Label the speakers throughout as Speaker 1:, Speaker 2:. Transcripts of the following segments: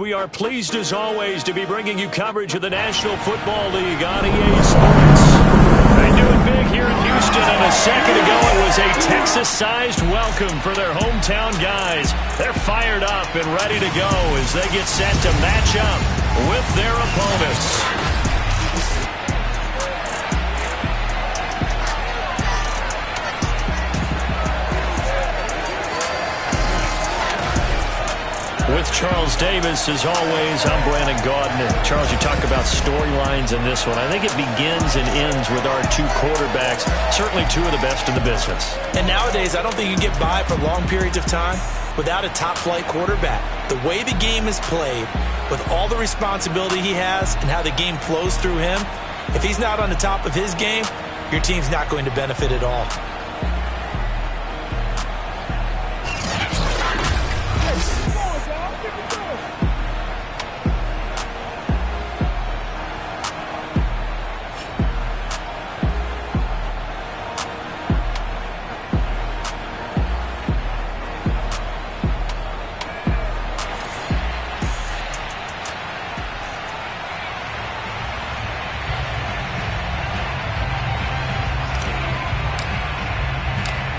Speaker 1: we are pleased as always to be bringing you coverage of the National Football League on EA Sports. They do it big here in Houston, and a second ago it was a Texas-sized welcome for their hometown guys. They're fired up and ready to go as they get set to match up with their opponents. With Charles Davis, as always, I'm Brandon Gaudin. And Charles, you talk about storylines in this one. I think it begins and ends with our two quarterbacks, certainly two of the best in the business.
Speaker 2: And nowadays, I don't think you get by for long periods of time without a top-flight quarterback. The way the game is played, with all the responsibility he has and how the game flows through him, if he's not on the top of his game, your team's not going to benefit at all.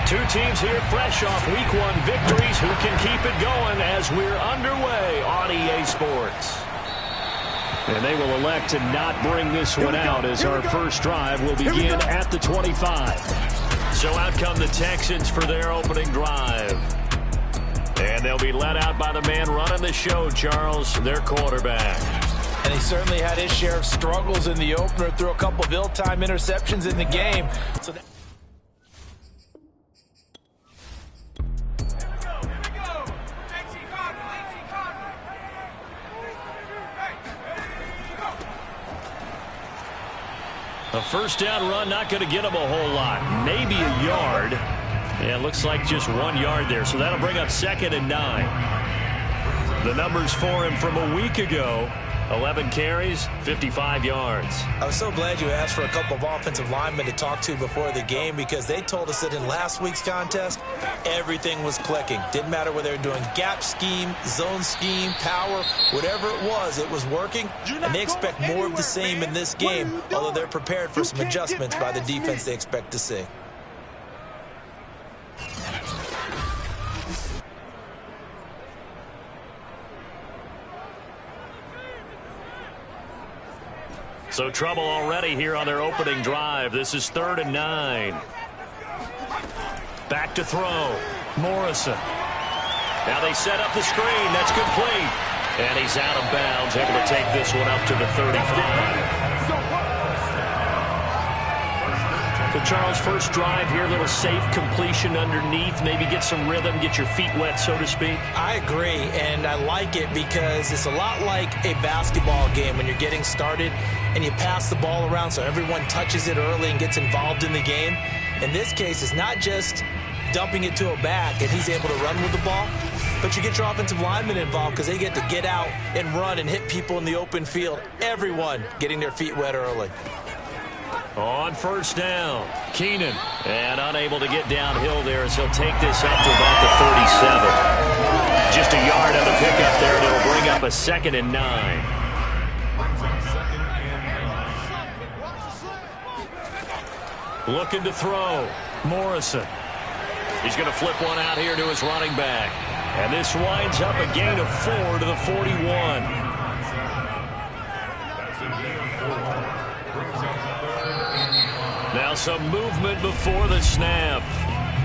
Speaker 1: Two teams here fresh off Week 1 victories. Who can keep it going as we're underway on EA Sports? And they will elect to not bring this one out as our first drive will begin at the 25. So out come the Texans for their opening drive. And they'll be led out by the man running the show, Charles, their quarterback.
Speaker 2: And he certainly had his share of struggles in the opener, threw a couple of ill-timed interceptions in the game. So that
Speaker 1: a first down run, not going to get him a whole lot. Maybe a yard. Yeah, it looks like just 1 yard there. So that'll bring up 2nd and 9. The numbers for him from a week ago: 11 carries, 55 yards.
Speaker 2: I was so glad you asked for a couple of offensive linemen to talk to before the game, because they told us that in last week's contest, everything was clicking. Didn't matter whether they were doing gap scheme, zone scheme, power, whatever it was working. And they expect more of the same in this game, although they're prepared for some adjustments by the defense they expect to see.
Speaker 1: So trouble already here on their opening drive. This is 3rd and 9. Back to throw. Morrison. Now they set up the screen. That's complete. And he's out of bounds, able to take this one up to the 35. So Charles, first drive here, a little safe completion underneath. Maybe get some rhythm, get your feet wet, so to speak.
Speaker 2: I agree, and I like it because it's a lot like a basketball game when you're getting started and you pass the ball around so everyone touches it early and gets involved in the game. In this case, it's not just dumping it to a back and he's able to run with the ball, but you get your offensive linemen involved because they get to get out and run and hit people in the open field. Everyone getting their feet wet early.
Speaker 1: On first down, Keenan, and unable to get downhill there as he'll take this up to about the 37. Just a yard on the pickup there, and it'll bring up a 2nd and 9. Looking to throw, Morrison. He's going to flip one out here to his running back. And this winds up a gain of 4 to the 41. Now some movement before the snap.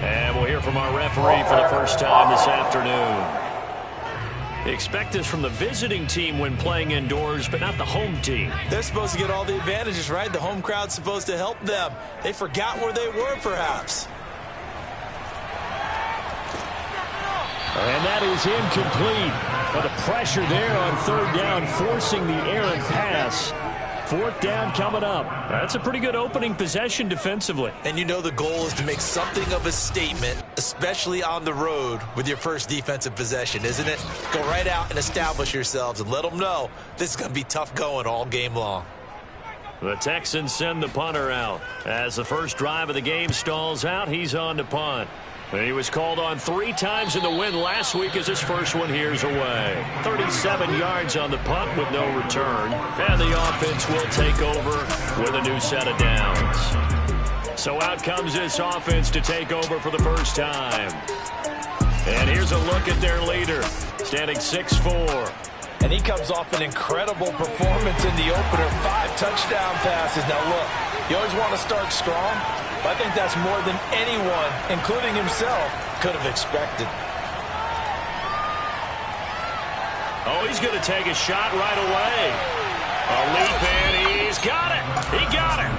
Speaker 1: And we'll hear from our referee for the first time this afternoon. Expect this from the visiting team when playing indoors, but not the home team.
Speaker 2: They're supposed to get all the advantages, right? The home crowd's supposed to help them. They forgot where they were, perhaps.
Speaker 1: And that is incomplete. But the pressure there on 3rd down, forcing the errant pass. 4th down coming up. That's a pretty good opening possession defensively.
Speaker 2: And you know the goal is to make something of a statement, especially on the road with your first defensive possession, isn't it? Go right out and establish yourselves and let them know this is going to be tough going all game long.
Speaker 1: The Texans send the punter out. As the first drive of the game stalls out, he's on to punt. And he was called on 3 times in the win last week as his first one here's away. 37 yards on the punt with no return. And the offense will take over with a new set of downs. So out comes this offense to take over for the first time. And here's a look at their leader, standing 6'4".
Speaker 2: And he comes off an incredible performance in the opener. 5 touchdown passes. Now look, you always want to start strong, but I think that's more than anyone, including himself, could have expected.
Speaker 1: Oh, he's going to take a shot right away. A leap, and he's got it. He got it.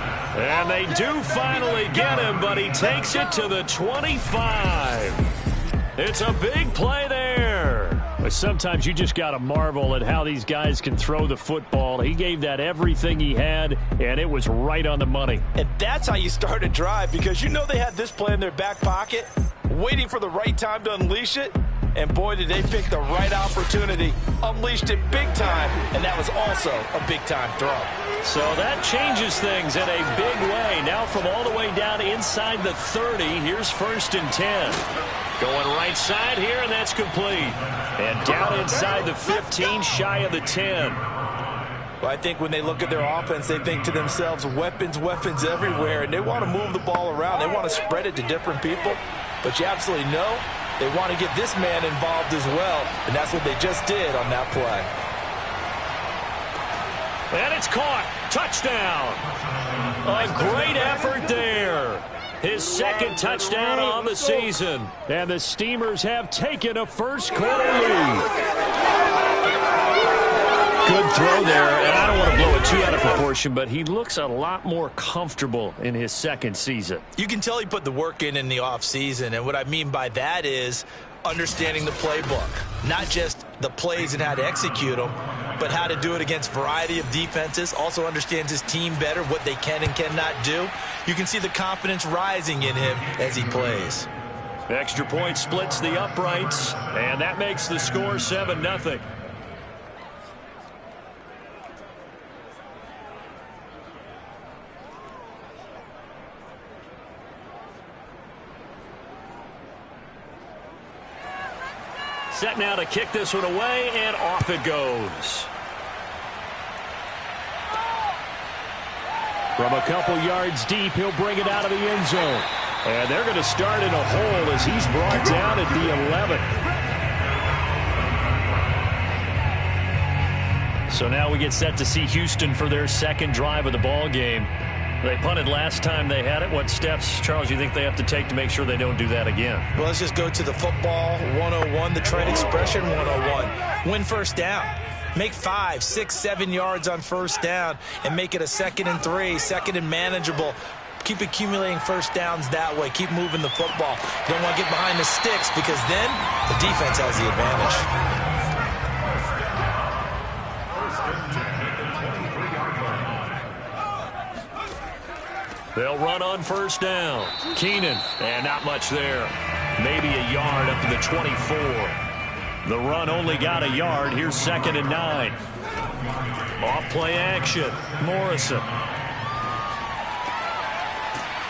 Speaker 1: And they do finally get him, but he takes it to the 25. It's a big play there. But sometimes you just got to marvel at how these guys can throw the football. He gave that everything he had, and it was right on the money.
Speaker 2: And that's how you start a drive, because you know they had this play in their back pocket, waiting for the right time to unleash it. And boy, did they pick the right opportunity. Unleashed it big time, and that was also a big-time throw.
Speaker 1: So that changes things in a big way. Now from all the way down inside the 30, here's 1st and 10. Going right side here, and that's complete. And down inside the 15, shy of the 10.
Speaker 2: Well, I think when they look at their offense, they think to themselves, weapons, weapons everywhere. And they want to move the ball around. They want to spread it to different people. But you absolutely know they want to get this man involved as well. And that's what they just did on that play.
Speaker 1: And it's caught. Touchdown. A great effort there. His 2nd touchdown on the season. And the Steamers have taken a first-quarter lead. Good throw there, and I don't want to blow it too out of proportion, but he looks a lot more comfortable in his 2nd season.
Speaker 2: You can tell he put the work in the offseason, and what I mean by that is understanding the playbook. Not just the plays and how to execute them, but how to do it against a variety of defenses. Also understands his team better, what they can and cannot do. You can see the confidence rising in him as he plays.
Speaker 1: Extra point splits the uprights, and that makes the score 7-0. Set now to kick this one away, and off it goes. From a couple yards deep, he'll bring it out of the end zone. And they're going to start in a hole as he's brought down at the 11. So now we get set to see Houston for their 2nd drive of the ball game. They punted last time they had it. What steps, Charles, you think they have to take to make sure they don't do that again?
Speaker 2: Well, let's just go to the football 101, the trade expression 101. Win first down. Make 5, 6, 7 yards on first down and make it a 2nd and 3, 2nd and manageable. Keep accumulating first downs that way. Keep moving the football. You don't want to get behind the sticks because then the defense has the advantage.
Speaker 1: They'll run on first down. Keenan, and not much there. Maybe a yard up to the 24. The run only got a yard. Here's 2nd and 9. Off play action. Morrison.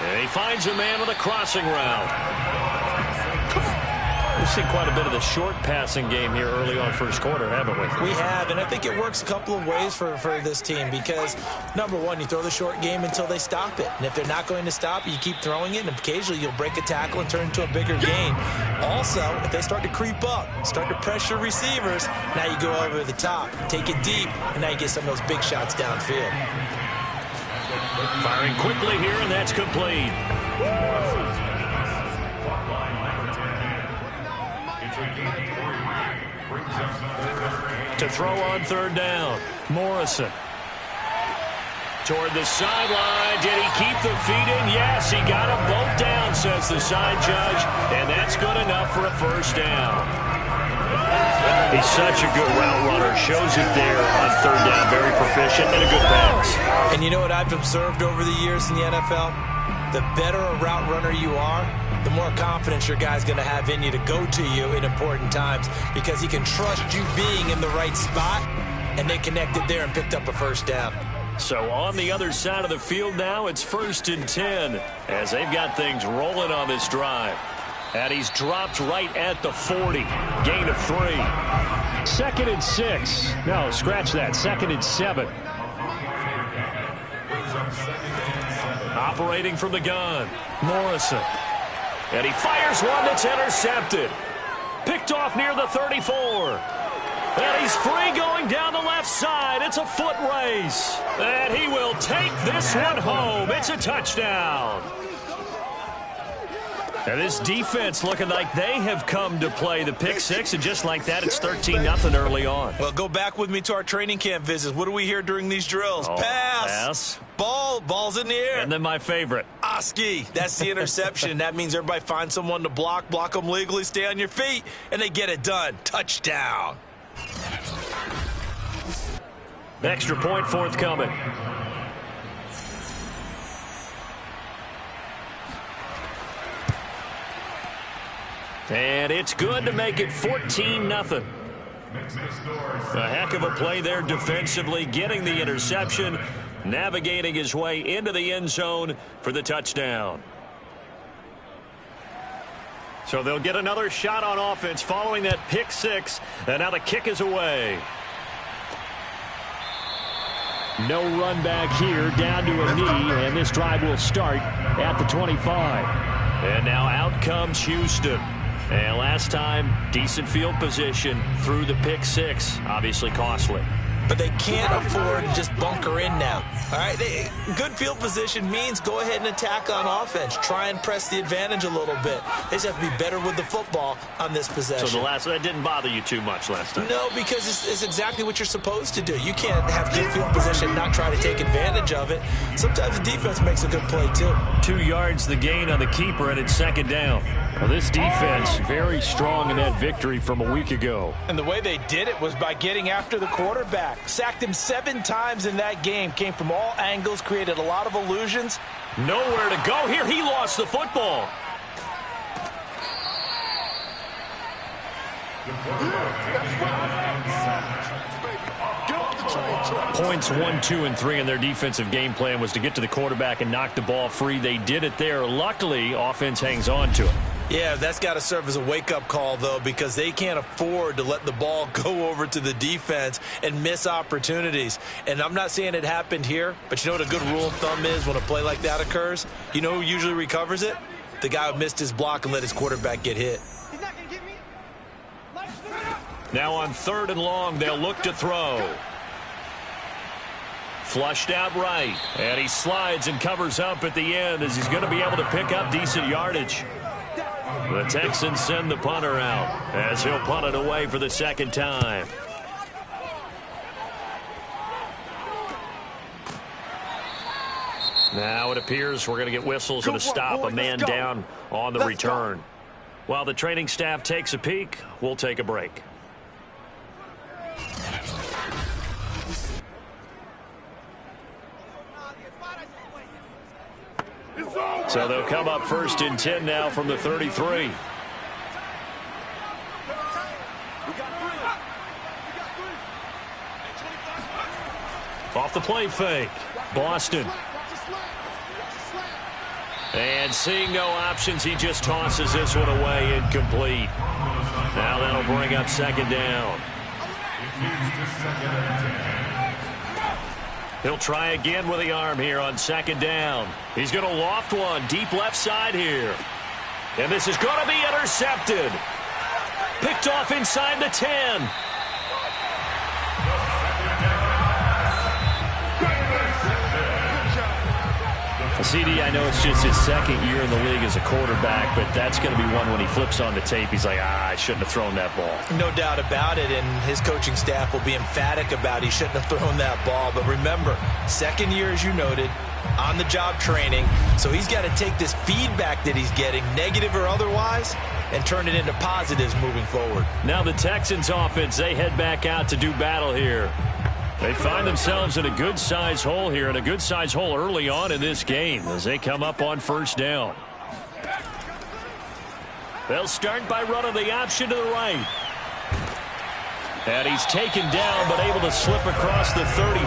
Speaker 1: And he finds a man with a crossing route. We've seen quite a bit of the short passing game here early on first quarter, haven't we?
Speaker 2: We have, and I think it works a couple of ways for this team because, number one, you throw the short game until they stop it. And if they're not going to stop it, you keep throwing it, and occasionally you'll break a tackle and turn it into a bigger gain. Also, if they start to creep up, start to pressure receivers, now you go over the top, take it deep, and now you get some of those big shots downfield.
Speaker 1: Firing quickly here, and that's complete. To throw on third down, Morrison. Toward the sideline. Did he keep the feet in? Yes, he got them both down, says the side judge. And that's good enough for a first down. He's such a good route runner. Shows it there on third down. Very proficient and a good pass.
Speaker 2: And you know what I've observed over the years in the NFL? The better a route runner you are, the more confidence your guy's going to have in you to go to you in important times because he can trust you being in the right spot, and they connected there and picked up a first down.
Speaker 1: So on the other side of the field now, it's 1st and 10 as they've got things rolling on this drive. And he's dropped right at the 40. Gain of 3. 2nd and 6. No, scratch that. 2nd and 7. Operating from the gun, Morrison. And he fires one that's intercepted. Picked off near the 34. And he's free going down the left side. It's a foot race. And he will take this one home. It's a touchdown. And this defense looking like they have come to play the pick six, and just like that, it's 13-0 early on.
Speaker 2: Well, go back with me to our training camp visits. What do we hear during these drills? Pass. Ball's in the air.
Speaker 1: And then my favorite.
Speaker 2: Oski. That's the interception. That means everybody finds someone to block them legally, stay on your feet, and they get it done. Touchdown.
Speaker 1: Extra point forthcoming. And it's good to make it 14-0. A heck of a play there defensively, getting the interception, navigating his way into the end zone for the touchdown. So they'll get another shot on offense following that pick six, and now the kick is away. No run back here, down to a knee, and this drive will start at the 25. And now out comes Houston. And last time, decent field position through the pick six. Obviously costly.
Speaker 2: But they can't afford to just bunker in now. All right, good field position means go ahead and attack on offense. Try and press the advantage a little bit. They just have to be better with the football on this possession.
Speaker 1: So that didn't bother you too much last time?
Speaker 2: No, because it's exactly what you're supposed to do. You can't have good field position and not try to take advantage of it. Sometimes the defense makes a good play, too.
Speaker 1: 2 yards the gain on the keeper, and it's second down. Well, this defense very strong in that victory from a week ago.
Speaker 2: And the way they did it was by getting after the quarterback. Sacked him 7 times in that game. Came from all angles, created a lot of illusions.
Speaker 1: Nowhere to go here. He lost the football. Points 1, 2, and 3 in their defensive game plan was to get to the quarterback and knock the ball free. They did it there. Luckily, offense hangs on to it.
Speaker 2: Yeah, that's got to serve as a wake-up call, though, because they can't afford to let the ball go over to the defense and miss opportunities. And I'm not saying it happened here, but you know what a good rule of thumb is when a play like that occurs? You know who usually recovers it? The guy who missed his block and let his quarterback get hit.
Speaker 1: Now on 3rd and long, they'll look to throw. Flushed out right, and he slides and covers up at the end as he's going to be able to pick up decent yardage. The Texans send the punter out as he'll punt it away for the second time. Now it appears we're going to get whistles and a stop, a man down on the return. While the training staff takes a peek, we'll take a break. So they'll come up 1st and 10 now from the 33. Off the play fake. Boston. And seeing no options, he just tosses this one away, incomplete. Now that'll bring up 2nd down. He'll try again with the arm here on 2nd down. He's going to loft one deep left side here. And this is going to be intercepted. Picked off inside the 10. CD, I know it's just his 2nd year in the league as a quarterback, but that's going to be one when he flips on the tape. He's like, I shouldn't have thrown that ball.
Speaker 2: No doubt about it, and his coaching staff will be emphatic about he shouldn't have thrown that ball. But remember, 2nd year, as you noted, on-the-job training, so he's got to take this feedback that he's getting, negative or otherwise, and turn it into positives moving forward.
Speaker 1: Now the Texans offense, they head back out to do battle here. They find themselves in a good-size hole here, and a good-size hole early on in this game as they come up on 1st down. They'll start by running the option to the right. And he's taken down, but able to slip across the 35.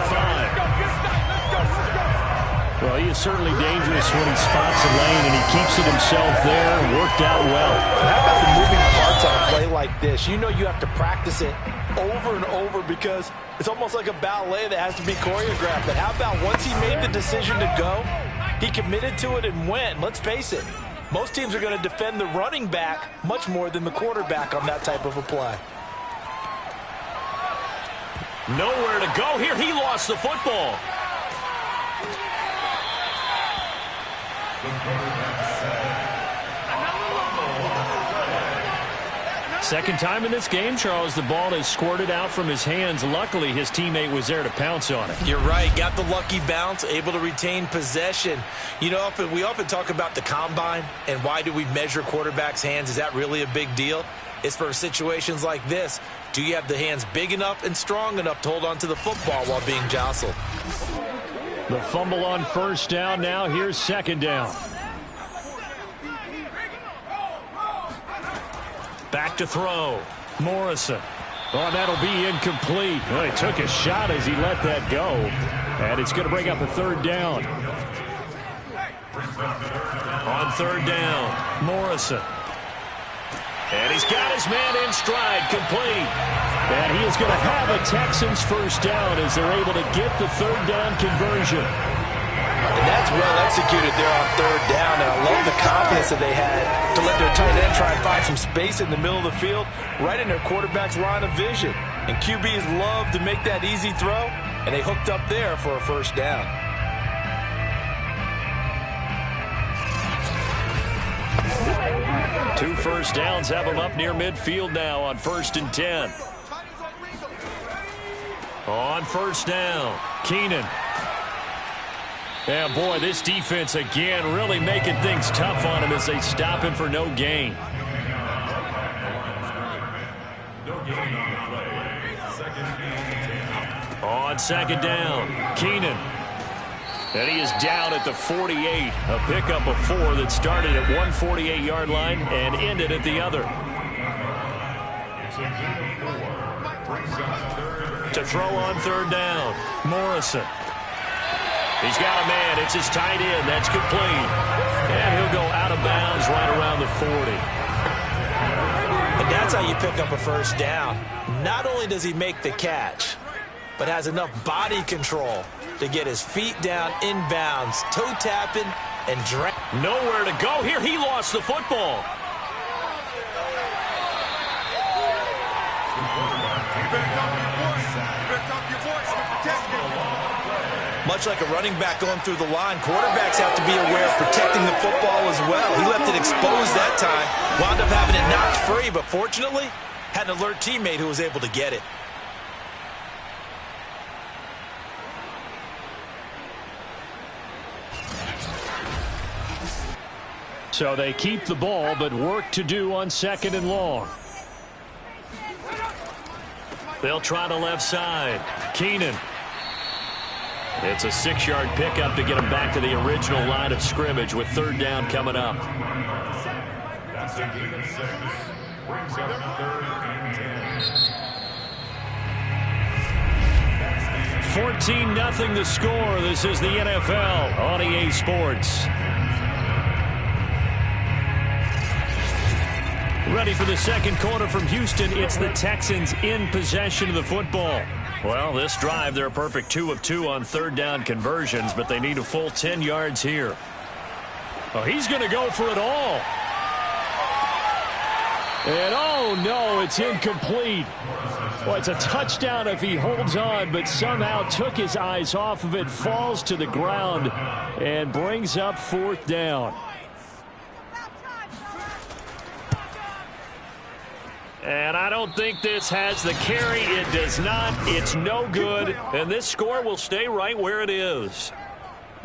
Speaker 1: Well, he is certainly dangerous when he spots a lane, and he keeps it himself there. Worked out well.
Speaker 2: How about the moving parts on a play like this? You know you have to practice it over and over because it's almost like a ballet that has to be choreographed. But how about once he made the decision to go, he committed to it and went. Let's face it, most teams are going to defend the running back much more than the quarterback on that type of a play.
Speaker 1: Nowhere to go here. He lost the football. Second time in this game, Charles, the ball has squirted out from his hands. Luckily, his teammate was there to pounce on it.
Speaker 2: You're right. Got the lucky bounce, able to retain possession. You know, we often talk about the combine and why do we measure quarterbacks' hands. Is that really a big deal? It's for situations like this. Do you have the hands big enough and strong enough to hold on to the football while being jostled?
Speaker 1: The fumble on first down. Now here's second down. Back to throw. Morrison. Oh, that'll be incomplete. Well, he took a shot as he let that go. And it's going to bring up a third down. On third down, Morrison. And he's got his man in stride, complete. And he is going to have a Texans first down as they're able to get the third down conversion.
Speaker 2: And that's well executed there on third down, and I love the confidence that they had to let their tight end try and find some space in the middle of the field, right in their quarterback's line of vision. And QBs love to make that easy throw, and they hooked up there for a first down.
Speaker 1: Two first downs have them up near midfield now on 1st and 10. On first down, Keenan. Yeah, boy, this defense again really making things tough on him as they stop him for no gain. On second down, Keenan. And he is down at the 48. A pickup of 4 that started at one 48-yard line and ended at the other. To throw on third down, Morrison. He's got a man. It's his tight end. That's complete. And he'll go out of bounds right around the 40.
Speaker 2: And that's how you pick up a first down. Not only does he make the catch, but has enough body control to get his feet down inbounds, toe tapping, and
Speaker 1: nowhere to go here. He lost the football.
Speaker 2: Much like a running back going through the line, quarterbacks have to be aware of protecting the football as well. He left it exposed that time, wound up having it knocked free, but fortunately, had an alert teammate who was able to get it.
Speaker 1: So they keep the ball, but work to do on second and long. They'll try the left side. Keenan. It's a 6-yard pickup to get him back to the original line of scrimmage with third down coming up. That's a gain of 6. Brings up third and 10. 14-0 the score. This is the NFL on EA Sports. Ready for the second quarter from Houston. It's the Texans in possession of the football. Well, this drive, they're a perfect 2 of 2 on third down conversions, but they need a full 10 yards here. Oh, he's going to go for it all. And oh, no, it's incomplete. Well, it's a touchdown if he holds on, but somehow took his eyes off of it, falls to the ground, and brings up fourth down. And I don't think this has the carry. It does not. It's no good. And this score will stay right where it is.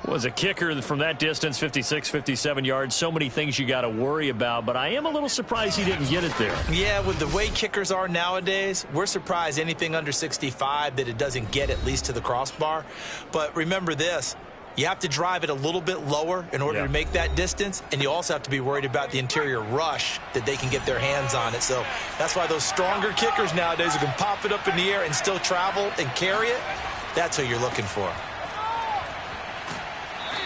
Speaker 1: Was a kicker from that distance, 56, 57 yards. So many things you got to worry about, but I am a little surprised he didn't get it there.
Speaker 2: Yeah, with the way kickers are nowadays, we're surprised anything under 65 that it doesn't get at least to the crossbar. But remember this. You have to drive it a little bit lower in order to make that distance, and you also have to be worried about the interior rush that they can get their hands on it. So that's why those stronger kickers nowadays who can pop it up in the air and still travel and carry it, that's who you're looking for.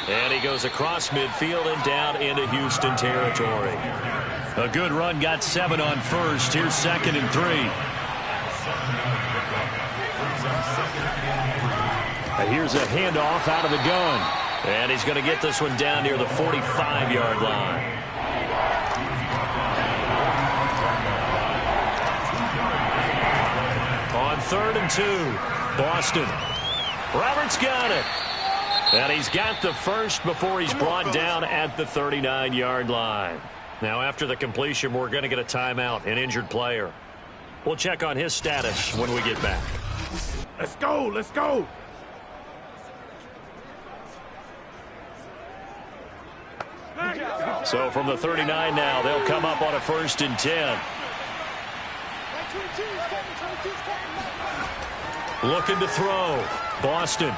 Speaker 1: And he goes across midfield and down into Houston territory. A good run, got 7 on first. Here's 2nd and 3. And here's a handoff out of the gun. And he's going to get this one down near the 45-yard line. On 3rd and 2, Boston. Roberts got it. And he's got the first before he's brought down at the 39-yard line. Now, after the completion, we're going to get a timeout, an injured player. We'll check on his status when we get back.
Speaker 3: Let's go, let's go.
Speaker 1: So from the 39 now, they'll come up on a 1st and 10. Looking to throw. Boston.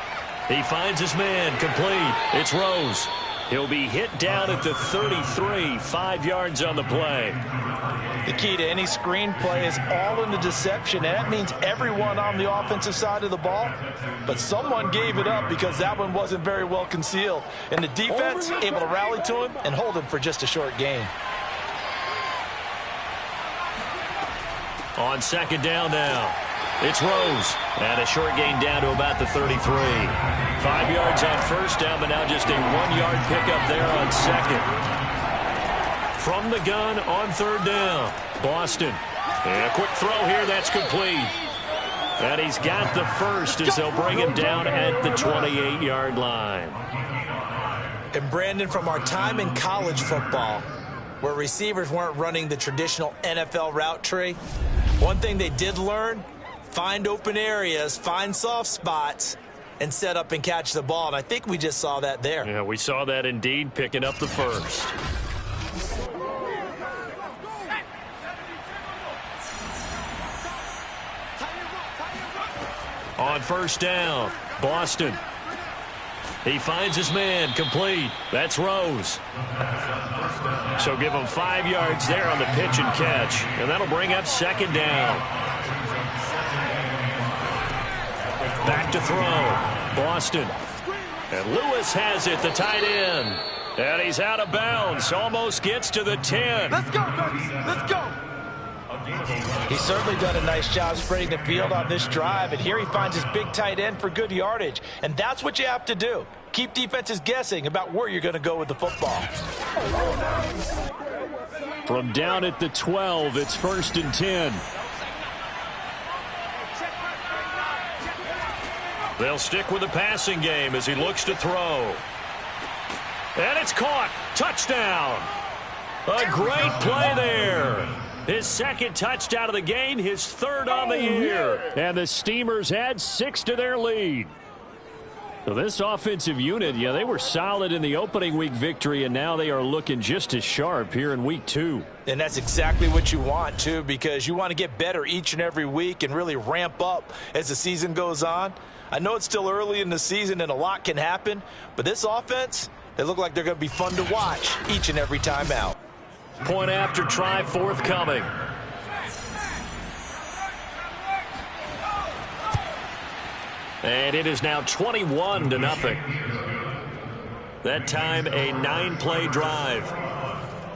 Speaker 1: He finds his man. Complete. It's Rose. He'll be hit down at the 33. 5 yards on the play.
Speaker 2: The key to any screen play is all in the deception, and that means everyone on the offensive side of the ball. But someone gave it up because that one wasn't very well concealed. And the defense able to rally to him and hold him for just a short gain.
Speaker 1: On 2nd down now. It's Rose. And a short gain down to about the 33. 5 yards on 1st down, but now just a 1-yard pickup there on 2nd. From the gun on 3rd down. Boston. And a quick throw here. That's complete. And he's got the first as they'll bring him down at the 28-yard line.
Speaker 2: And Brandon, from our time in college football, where receivers weren't running the traditional NFL route tree, one thing they did learn, find open areas, find soft spots, and set up and catch the ball. And I think we just saw that there.
Speaker 1: Yeah, we saw that indeed, picking up the first. On 1st down, Boston. He finds his man. Complete. That's Rose. So give him 5 yards there on the pitch and catch. And that'll bring up 2nd down. Back to throw. Boston. And Lewis has it, the tight end. And he's out of bounds. Almost gets to the 10.
Speaker 3: Let's go, baby. Let's go.
Speaker 2: He's certainly done a nice job spreading the field on this drive, and here he finds his big tight end for good yardage. And that's what you have to do. Keep defenses guessing about where you're going to go with the football.
Speaker 1: From down at the 12, it's 1st and 10. They'll stick with the passing game as he looks to throw. And it's caught. Touchdown. A great play there. His 2nd touchdown of the game, his 3rd on the year. And the Steamers add 6 to their lead. So this offensive unit, yeah, they were solid in the opening week victory, and now they are looking just as sharp here in week 2.
Speaker 2: And that's exactly what you want, too, because you want to get better each and every week and really ramp up as the season goes on. I know it's still early in the season and a lot can happen, but this offense, they look like they're going to be fun to watch each and every time out.
Speaker 1: Point after try forthcoming. And it is now 21-0. That time a 9-play drive.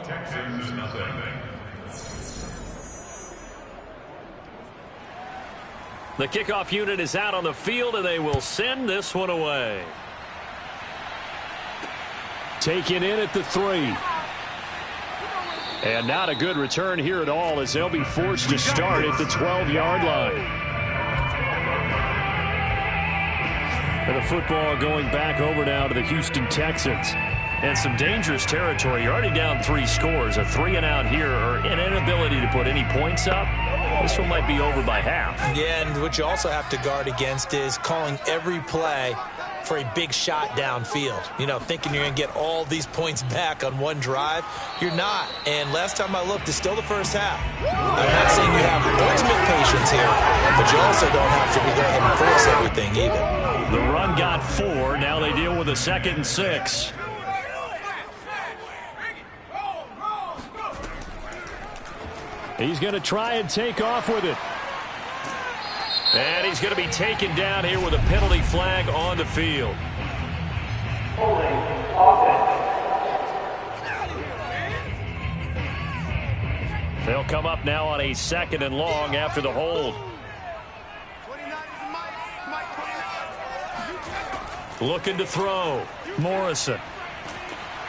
Speaker 3: Texans nothing.
Speaker 1: The kickoff unit is out on the field, and they will send this one away. Taken in at the 3. And not a good return here at all as they'll be forced to start at the 12-yard line. And the football going back over now to the Houston Texans. And some dangerous territory. You're already down 3 scores. A 3-and-out here, or an inability to put any points up. This one might be over by half.
Speaker 2: Yeah, and what you also have to guard against is calling every play for a big shot downfield. You know, thinking you're going to get all these points back on one drive. You're not. And last time I looked, it's still the first half. I'm not saying you have ultimate patience here, but you also don't have to be going and force everything either.
Speaker 1: The run got 4. Now they deal with a 2nd and 6. He's going to try and take off with it. And he's going to be taken down here with a penalty flag on the field. They'll come up now on a 2nd and long after the hold. Looking to throw. Morrison.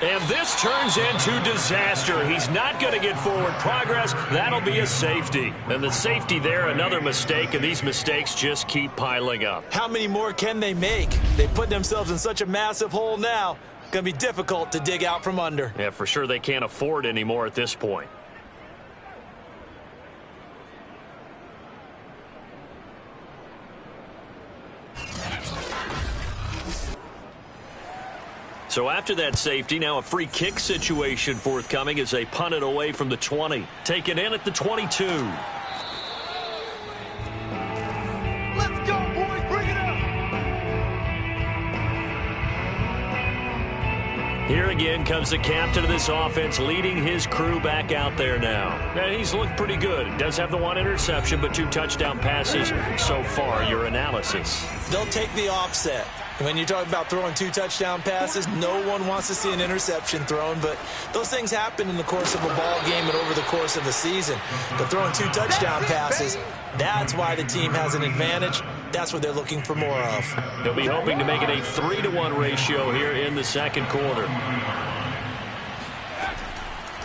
Speaker 1: And this turns into disaster. He's not going to get forward progress. That'll be a safety. And the safety there, another mistake, and these mistakes just keep piling up.
Speaker 2: How many more can they make? They put themselves in such a massive hole now. Going to be difficult to dig out from under.
Speaker 1: Yeah, for sure they can't afford any more at this point. So after that safety, now a free kick situation forthcoming as they punt it away from the 20. Taken in at the 22.
Speaker 4: Let's go, boys. Bring it up.
Speaker 1: Here again comes the captain of this offense, leading his crew back out there now. And he's looked pretty good. Does have the 1 interception, but 2 touchdown passes so far. Your analysis.
Speaker 2: They'll take the offset. When you're talking about throwing 2 touchdown passes, no one wants to see an interception thrown, but those things happen in the course of a ball game and over the course of a season. But throwing 2 touchdown passes, that's why the team has an advantage. That's what they're looking for more of.
Speaker 1: They'll be hoping to make it a 3-to-1 ratio here in the 2nd quarter.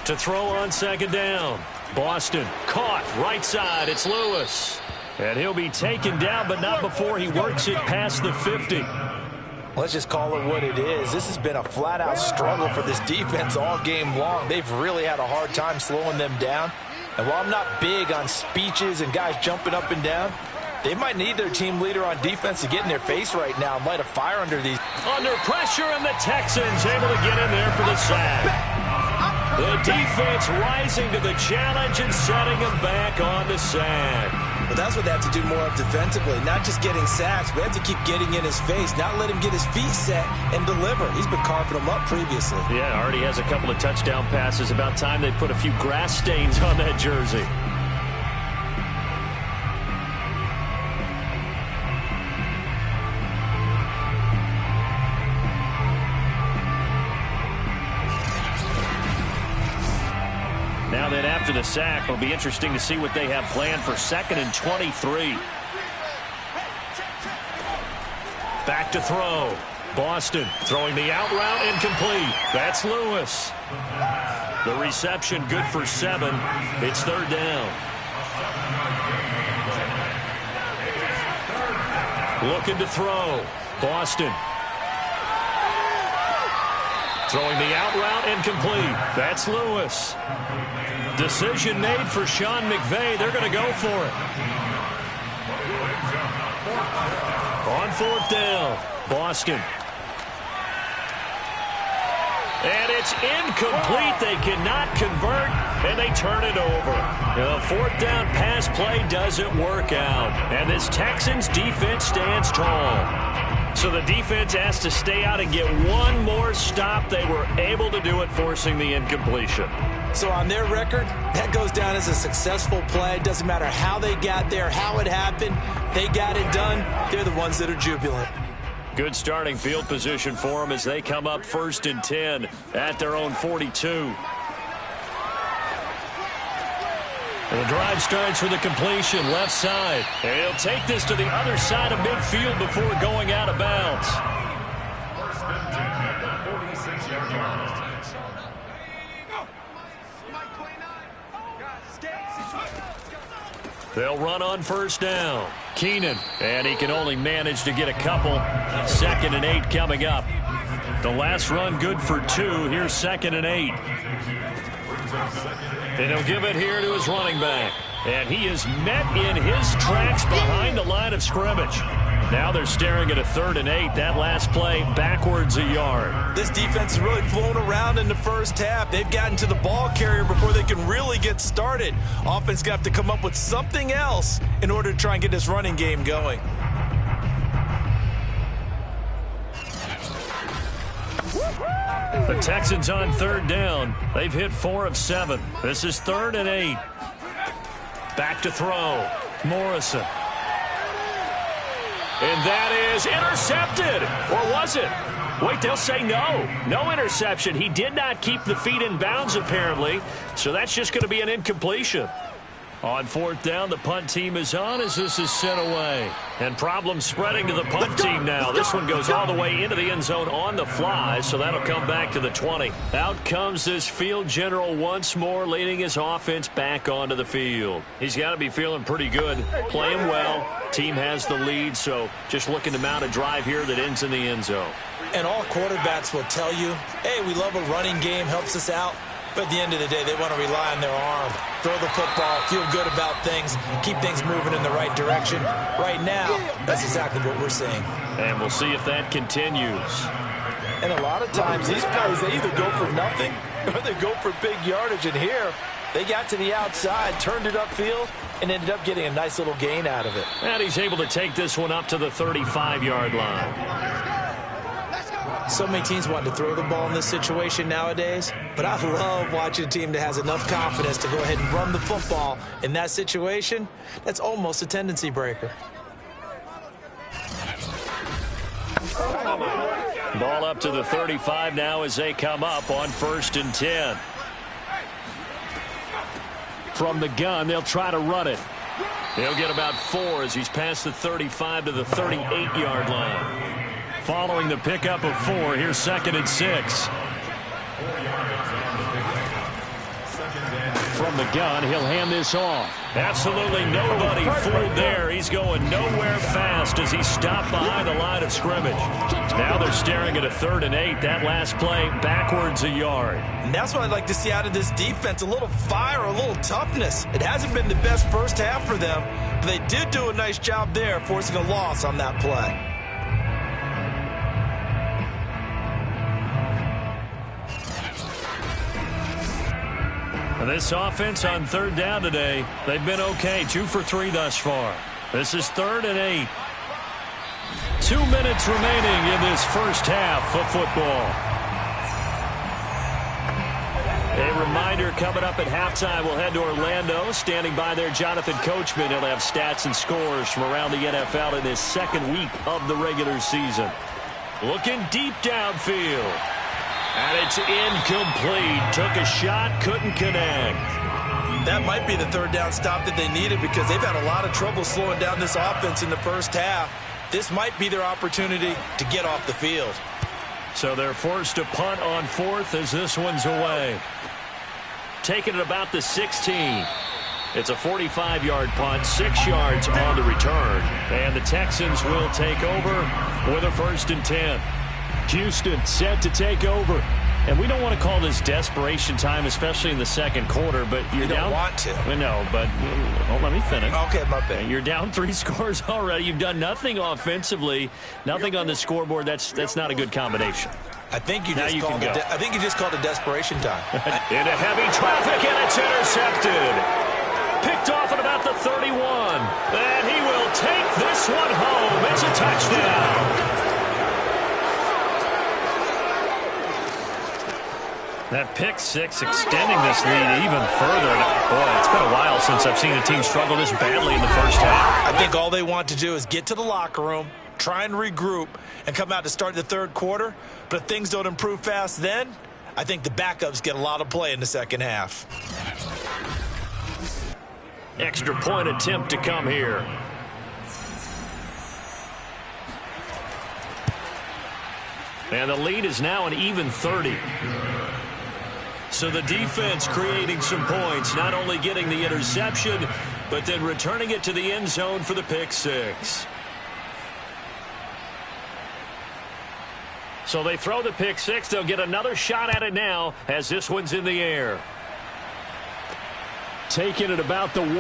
Speaker 1: To throw on 2nd down. Boston caught right side. It's Lewis. And he'll be taken down, but not before he works it past the 50.
Speaker 2: Let's just call it what it is. This has been a flat-out struggle for this defense all game long. They've really had a hard time slowing them down. And while I'm not big on speeches and guys jumping up and down, they might need their team leader on defense to get in their face right now and light a fire under these.
Speaker 1: Under pressure, and the Texans able to get in there for the sack. The defense rising to the challenge and setting them back on the sack.
Speaker 2: But that's what they have to do more of defensively, not just getting sacks, but they have to keep getting in his face, not let him get his feet set and deliver. He's been carving them up previously.
Speaker 1: Yeah, already has a couple of touchdown passes. About time they put a few grass stains on that jersey. Now then, after the sack, it'll be interesting to see what they have planned for 2nd and 23. Back to throw. Boston throwing the out route, incomplete. That's Lewis. The reception good for 7. It's 3rd down. Looking to throw. Boston. Throwing the out route, incomplete. That's Lewis. Decision made for Sean McVay. They're going to go for it. On 4th down, Boston. And it's incomplete. They cannot convert, and they turn it over. The 4th down pass play doesn't work out. And this Texans defense stands tall. So the defense has to stay out and get one more stop. They were able to do it, forcing the incompletion.
Speaker 2: So on their record, that goes down as a successful play. Doesn't matter how they got there, how it happened. They got it done. They're the ones that are jubilant.
Speaker 1: Good starting field position for them as they come up 1st and 10 at their own 42. And the drive starts with a completion left side. And he'll take this to the other side of midfield before going out of bounds.
Speaker 3: First and 10 at the 46-yard line.
Speaker 1: They'll run on 1st down. Keenan, and he can only manage to get a couple. 2nd and 8 coming up. The last run good for 2. Here's 2nd and 8. And he'll give it here to his running back. And he is met in his tracks behind the line of scrimmage. Now they're staring at a 3rd and 8. That last play backwards a yard.
Speaker 2: This defense has really flown around in the first half. They've gotten to the ball carrier before they can really get started. Offense going to have to come up with something else in order to try and get this running game going.
Speaker 1: The Texans on 3rd down. They've hit 4 of 7. This is 3rd and 8. Back to throw. Morrison. And that is intercepted. Or was it? Wait, they'll say no. No interception. He did not keep the feet in bounds, apparently. So that's just going to be an incompletion. On fourth down, the punt team is on as this is sent away. And problems spreading to the punt team now. This one goes all the way into the end zone on the fly, so that'll come back to the 20. Out comes this field general once more, leading his offense back onto the field. He's got to be feeling pretty good, playing well. Team has the lead, so just looking to mount a drive here that ends in the end zone.
Speaker 2: And all quarterbacks will tell you, hey, we love a running game, helps us out. But at the end of the day, they want to rely on their arm, throw the football, feel good about things, keep things moving in the right direction. Right now, that's exactly what we're seeing.
Speaker 1: And we'll see if that continues.
Speaker 2: And a lot of times, these plays, they either go for nothing or they go for big yardage. And here, they got to the outside, turned it upfield, and ended up getting a nice little gain out of it.
Speaker 1: And he's able to take this one up to the 35-yard line.
Speaker 2: So many teams want to throw the ball in this situation nowadays, but I love watching a team that has enough confidence to go ahead and run the football in that situation. That's almost a tendency breaker.
Speaker 1: Ball up to the 35 now as they come up on 1st and 10. From the gun, they'll try to run it. He'll get about 4 as he's past the 35 to the 38-yard line. Following the pickup of 4, here's 2nd and 6. From the gun, he'll hand this off. Absolutely nobody fooled there. He's going nowhere fast as he stopped behind the line of scrimmage. Now they're staring at a 3rd and 8. That last play, backwards a yard.
Speaker 2: And that's what I'd like to see out of this defense, a little fire, a little toughness. It hasn't been the best first half for them, but they did do a nice job there, forcing a loss on that play.
Speaker 1: This offense on 3rd down today, they've been okay. 2 for 3 thus far. This is 3rd and 8. 2 minutes remaining in this first half of football. A reminder coming up at halftime, we'll head to Orlando. Standing by there, Jonathan Coachman. He'll have stats and scores from around the NFL in this 2nd week of the regular season. Looking deep downfield. And it's incomplete. Took a shot, couldn't connect.
Speaker 2: That might be the 3rd down stop that they needed because they've had a lot of trouble slowing down this offense in the first half. This might be their opportunity to get off the field.
Speaker 1: So they're forced to punt on 4th as this one's away. Taking it about the 16. It's a 45-yard punt, 6 yards on the return. And the Texans will take over with a 1st and 10. Houston set to take over. And we don't want to call this desperation time, especially in the 2nd quarter, but you're down.
Speaker 2: You don't want to.
Speaker 1: No, but let me finish.
Speaker 2: Okay, my bad.
Speaker 1: You're down 3 scores already. You've done nothing offensively, nothing on the scoreboard. That's not a good combination.
Speaker 2: I think you just called it desperation time.
Speaker 1: Into heavy traffic, and it's intercepted. Picked off at about the 31. And he will take this one home. It's a touchdown. That pick 6 extending this lead even further. Boy, it's been a while since I've seen a team struggle this badly in the first half.
Speaker 2: I think all they want to do is get to the locker room, try and regroup, and come out to start the 3rd quarter. But if things don't improve fast then, I think the backups get a lot of play in the 2nd half.
Speaker 1: Extra point attempt to come here. And the lead is now an even 30. So the defense creating some points, not only getting the interception, but then returning it to the end zone for the pick 6. So they throw the pick 6. They'll get another shot at it now as this one's in the air. Taking it about the 1.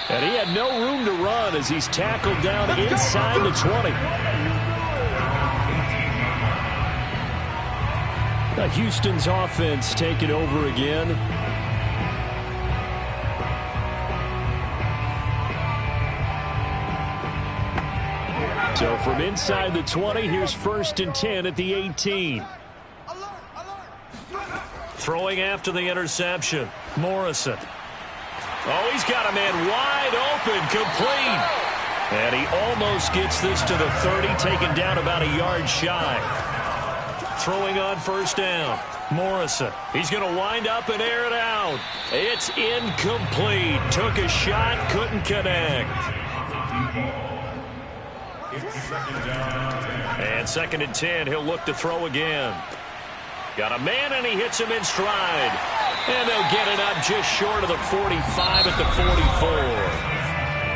Speaker 1: And he had no room to run as he's tackled down inside the 20. Houston's offense taking over again. So from inside the 20, here's 1st and 10 at the 18. Throwing after the interception, Morrison. Oh, he's got a man wide open, complete. And he almost gets this to the 30, taken down about a yard shy. Throwing on first down. Morrison. He's going to wind up and air it out. It's incomplete. Took a shot, couldn't connect. And 2nd and 10, he'll look to throw again. Got a man, and he hits him in stride. And they'll get it up just short of the 45 at the 44.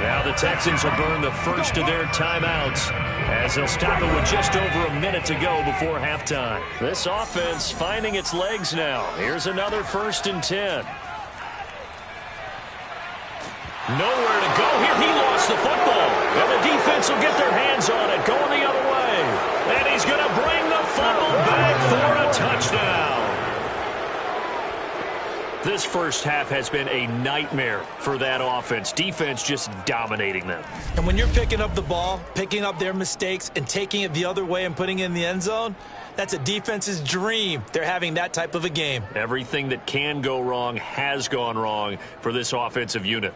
Speaker 1: Now the Texans will burn the first of their timeouts as they'll stop it with just over a minute to go before halftime. This offense finding its legs now. Here's another 1st and 10. Nowhere to go here. He lost the football. And the defense will get their hands on it, going the other way. And he's going to bring the fumble back for a touchdown. This first half has been a nightmare for that offense. Defense just dominating them.
Speaker 2: And when you're picking up the ball, picking up their mistakes, and taking it the other way and putting it in the end zone, that's a defense's dream. They're having that type of a game.
Speaker 1: Everything that can go wrong has gone wrong for this offensive unit.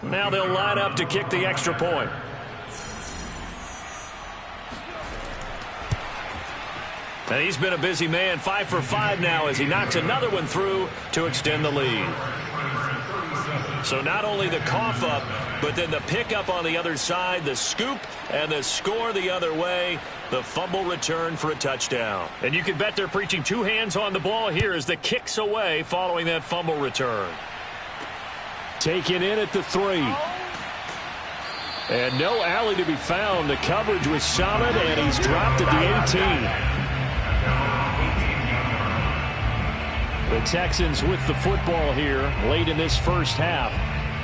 Speaker 1: Now they'll line up to kick the extra point. And he's been a busy man, 5 for 5 now as he knocks another one through to extend the lead. So not only the cough up, but then the pickup on the other side, the scoop, and the score the other way, the fumble return for a touchdown. And you can bet they're preaching 2 hands on the ball here as the kick's away following that fumble return. Taken in at the 3. And no alley to be found. The coverage was solid, and he's dropped at the 18. The Texans with the football here late in this first half.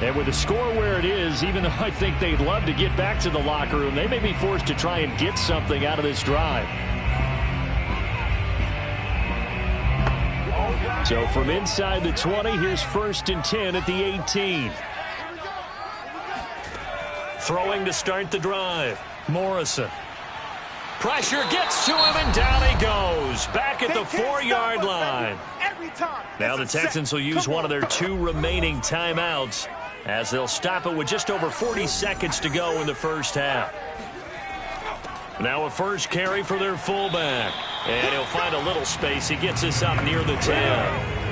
Speaker 1: And with the score where it is, even though I think they'd love to get back to the locker room, they may be forced to try and get something out of this drive. So from inside the 20, here's 1st and 10 at the 18. Throwing to start the drive. Morrison. Pressure gets to him, and down he goes. Back at the 4-yard line. Now the Texans will use one of their 2 remaining timeouts as they'll stop it with just over 40 seconds to go in the first half. Now a first carry for their fullback. And he'll find a little space. He gets us up near the 10.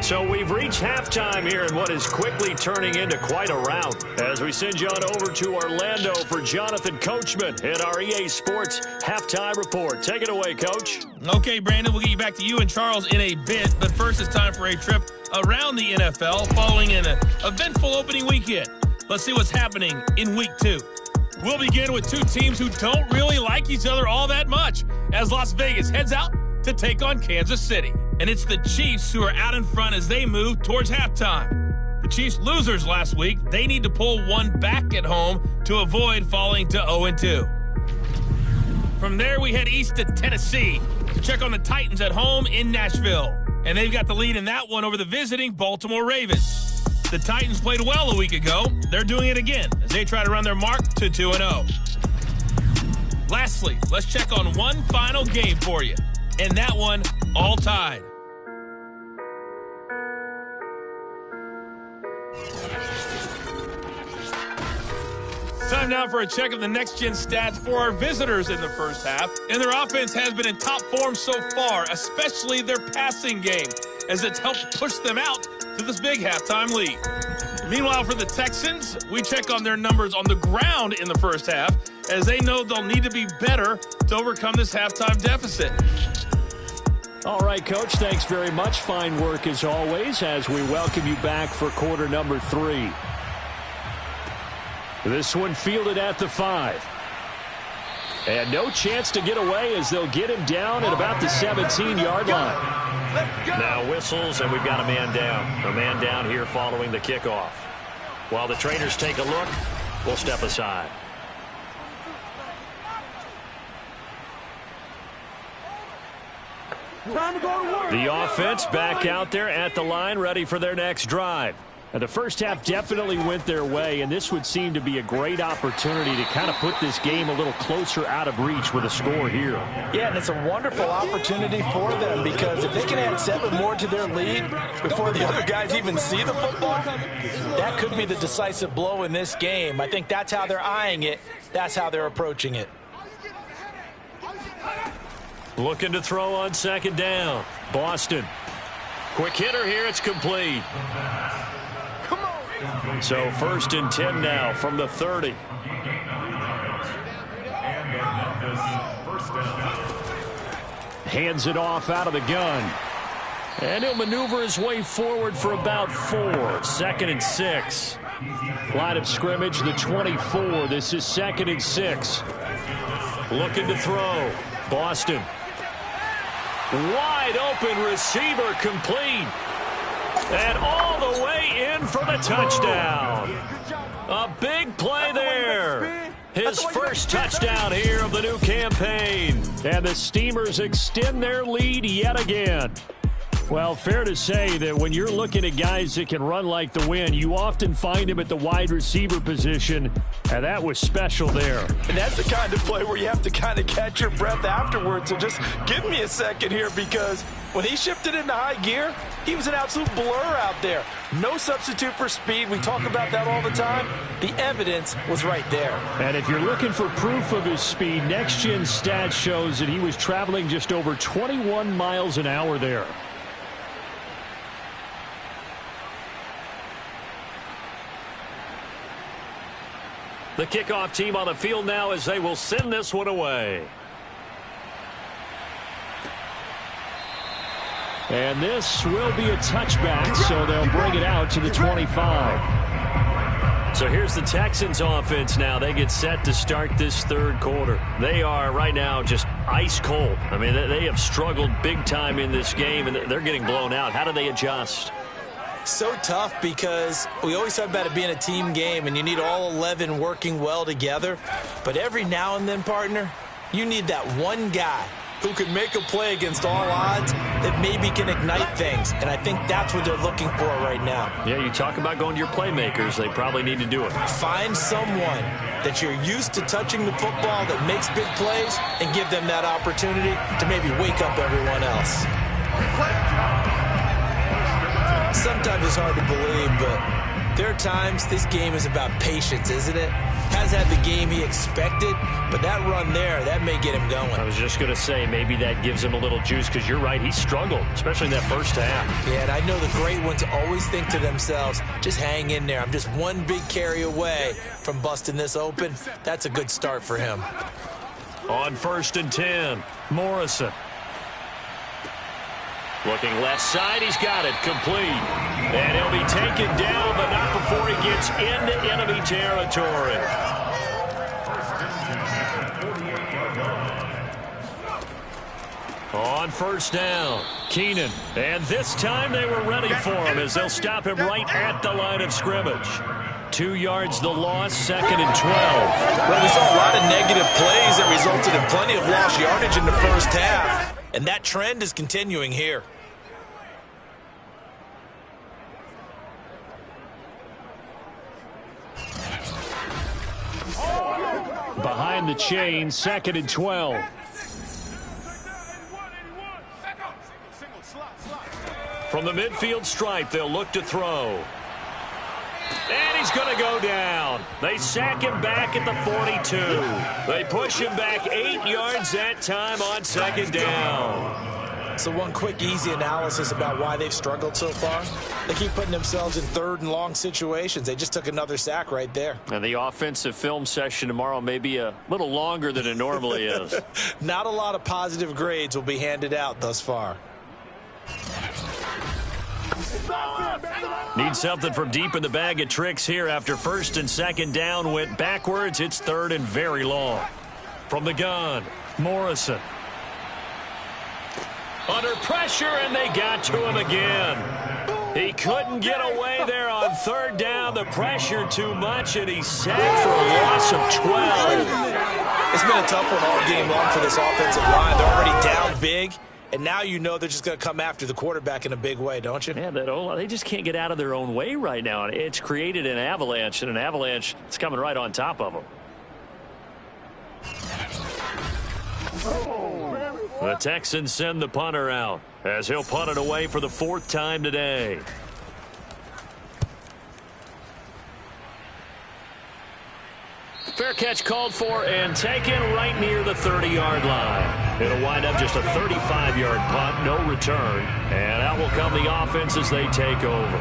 Speaker 1: So we've reached halftime here in what is quickly turning into quite a rout as we send you on over to Orlando for Jonathan Coachman at our EA Sports Halftime Report. Take it away, Coach.
Speaker 5: Okay, Brandon, we'll get you back to you and Charles in a bit, but first it's time for a trip around the NFL following an eventful opening weekend. Let's see what's happening in Week 2. We'll begin with 2 teams who don't really like each other all that much as Las Vegas heads out to take on Kansas City. And it's the Chiefs who are out in front as they move towards halftime. The Chiefs losers last week, they need to pull one back at home to avoid falling to 0-2. From there, we head east to Tennessee to check on the Titans at home in Nashville. And they've got the lead in that one over the visiting Baltimore Ravens. The Titans played well a week ago. They're doing it again as they try to run their mark to 2-0. Lastly, let's check on one final game for you. And that one, all tied. Time now for a check of the next-gen stats for our visitors in the first half. And their offense has been in top form so far, especially their passing game, as it's helped push them out to this big halftime lead. Meanwhile, for the Texans, we check on their numbers on the ground in the first half, as they know they'll need to be better to overcome this halftime deficit.
Speaker 1: All right, Coach, thanks very much. Fine work as always as we welcome you back for quarter number 3. This one fielded at the 5. And no chance to get away as they'll get him down at about the 17-yard line. Now whistles, and we've got a man down. A man down here following the kickoff. While the trainers take a look, we'll step aside.
Speaker 4: Time to go to work.
Speaker 1: The offense back out there at the line, ready for their next drive. And the first half definitely went their way, and this would seem to be a great opportunity to kind of put this game a little closer out of reach with a score here.
Speaker 2: Yeah, and it's a wonderful opportunity for them, because if they can add 7 more to their lead before the other guys even see the football, that could be the decisive blow in this game. I think that's how they're eyeing it. That's how they're approaching it.
Speaker 1: Looking to throw on second down. Boston. Quick hitter here. It's complete. So 1st and 10 now from the 30. Hands it off out of the gun. And he'll maneuver his way forward for about 4. 2nd and 6. Line of scrimmage, the 24. This is 2nd and 6. Looking to throw. Boston. Wide open receiver, complete. And all the way in for the touchdown. A big play there. His first touchdown here of the new campaign. And the Steamers extend their lead yet again. Well, fair to say that when you're looking at guys that can run like the wind, you often find them at the wide receiver position, and that was special there.
Speaker 2: And that's the kind of play where you have to kind of catch your breath afterwards. So just give me a second here, because when he shifted into high gear, he was an absolute blur out there. No substitute for speed. We talk about that all the time. The evidence was right there.
Speaker 1: And if you're looking for proof of his speed, Next Gen Stats shows that he was traveling just over 21 miles an hour there. The kickoff team on the field now as they will send this one away. And this will be a touchback, so they'll bring it out to the 25. So here's the Texans offense now. They get set to start this 3rd quarter. They are right now just ice cold. I mean, they have struggled big time in this game, and they're getting blown out. How do they adjust?
Speaker 2: So tough, because we always talk about it being a team game and you need all 11 working well together. But every now and then, partner, you need that one guy who can make a play against all odds that maybe can ignite things. And I think that's what they're looking for right now.
Speaker 1: Yeah, you talk about going to your playmakers. They probably need to do it.
Speaker 2: Find someone that you're used to touching the football that makes big plays and give them that opportunity to maybe wake up everyone else. Sometimes it's hard to believe, but there are times this game is about patience, isn't it? Has had the game he expected, but that run there, that may get him going.
Speaker 1: I was just going to say, maybe that gives him a little juice, because you're right, he struggled, especially in that first half.
Speaker 2: Yeah, and I know the great ones always think to themselves, just hang in there. I'm just one big carry away from busting this open. That's a good start for him.
Speaker 1: On 1st and 10, Morrison. Looking left side, he's got it, complete. And he'll be taken down, but not before he gets into enemy territory. On 1st down, Keenan. And this time they were ready for him, as they'll stop him right at the line of scrimmage. 2 yards the loss, 2nd and 12.
Speaker 2: Well, we saw a lot of negative plays that resulted in plenty of lost yardage in the first half. And that trend is continuing here.
Speaker 1: Behind the chain, 2nd and 12. From the midfield stripe, they'll look to throw. And he's going to go down. They sack him back at the 42. They push him back 8 yards that time on 2nd down.
Speaker 2: So one quick, easy analysis about why they've struggled so far. They keep putting themselves in 3rd and long situations. They just took another sack right there.
Speaker 1: And the offensive film session tomorrow may be a little longer than it normally is.
Speaker 2: Not a lot of positive grades will be handed out thus far.
Speaker 1: Need something from deep in the bag of tricks here after 1st and 2nd down went backwards. It's 3rd and very long. From the gun, Morrison. Under pressure, and they got to him again. He couldn't get away there on 3rd down. The pressure too much, and he's sacked for a loss of 12.
Speaker 2: It's been a tough one all game long for this offensive line. They're already down big, and now you know they're just going to come after the quarterback in a big way, don't you?
Speaker 1: Yeah, they just can't get out of their own way right now. It's created an avalanche, and an avalanche is coming right on top of them. The Texans send the punter out as he'll punt it away for the 4th time today. Fair catch called for and taken right near the 30-yard line. It'll wind up just a 35-yard punt, no return. And out will come the offense as they take over.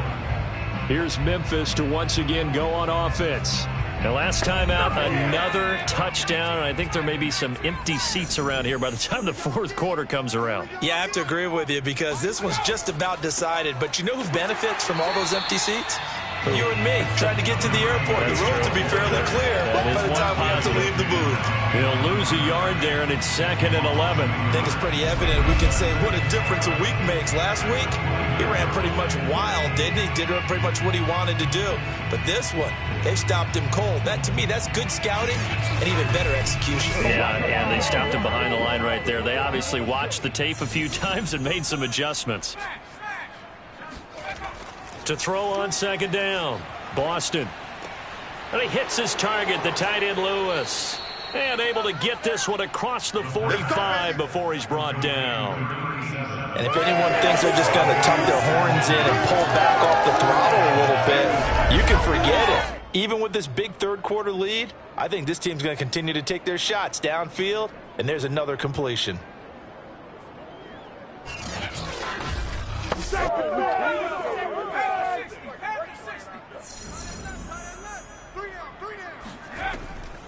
Speaker 1: Here's Memphis to once again go on offense. The last time out, another touchdown. I think there may be some empty seats around here by the time the 4th quarter comes around.
Speaker 2: Yeah, I have to agree with you because this one's just about decided. But you know who benefits from all those empty seats? You and me, trying to get to the airport.
Speaker 1: That's
Speaker 2: the road
Speaker 1: true.
Speaker 2: to be fairly clear by the time we have to leave the booth.
Speaker 1: He'll lose a yard there, and it's 2nd and 11.
Speaker 2: I think it's pretty evident. We can say what a difference a week makes. Last week, he ran pretty much wild, didn't he? Did pretty much what he wanted to do. But this one, they stopped him cold. That, to me, that's good scouting and even better execution.
Speaker 1: Yeah, and they stopped him behind the line right there. They obviously watched the tape a few times and made some adjustments. To throw on 2nd down. Boston. And he hits his target, the tight end Lewis. And able to get this one across the 45 before he's brought down.
Speaker 2: And if anyone thinks they're just going to tuck their horns in and pull back off the throttle a little bit, you can forget it. Even with this big 3rd quarter lead, I think this team's going to continue to take their shots downfield, and there's another completion.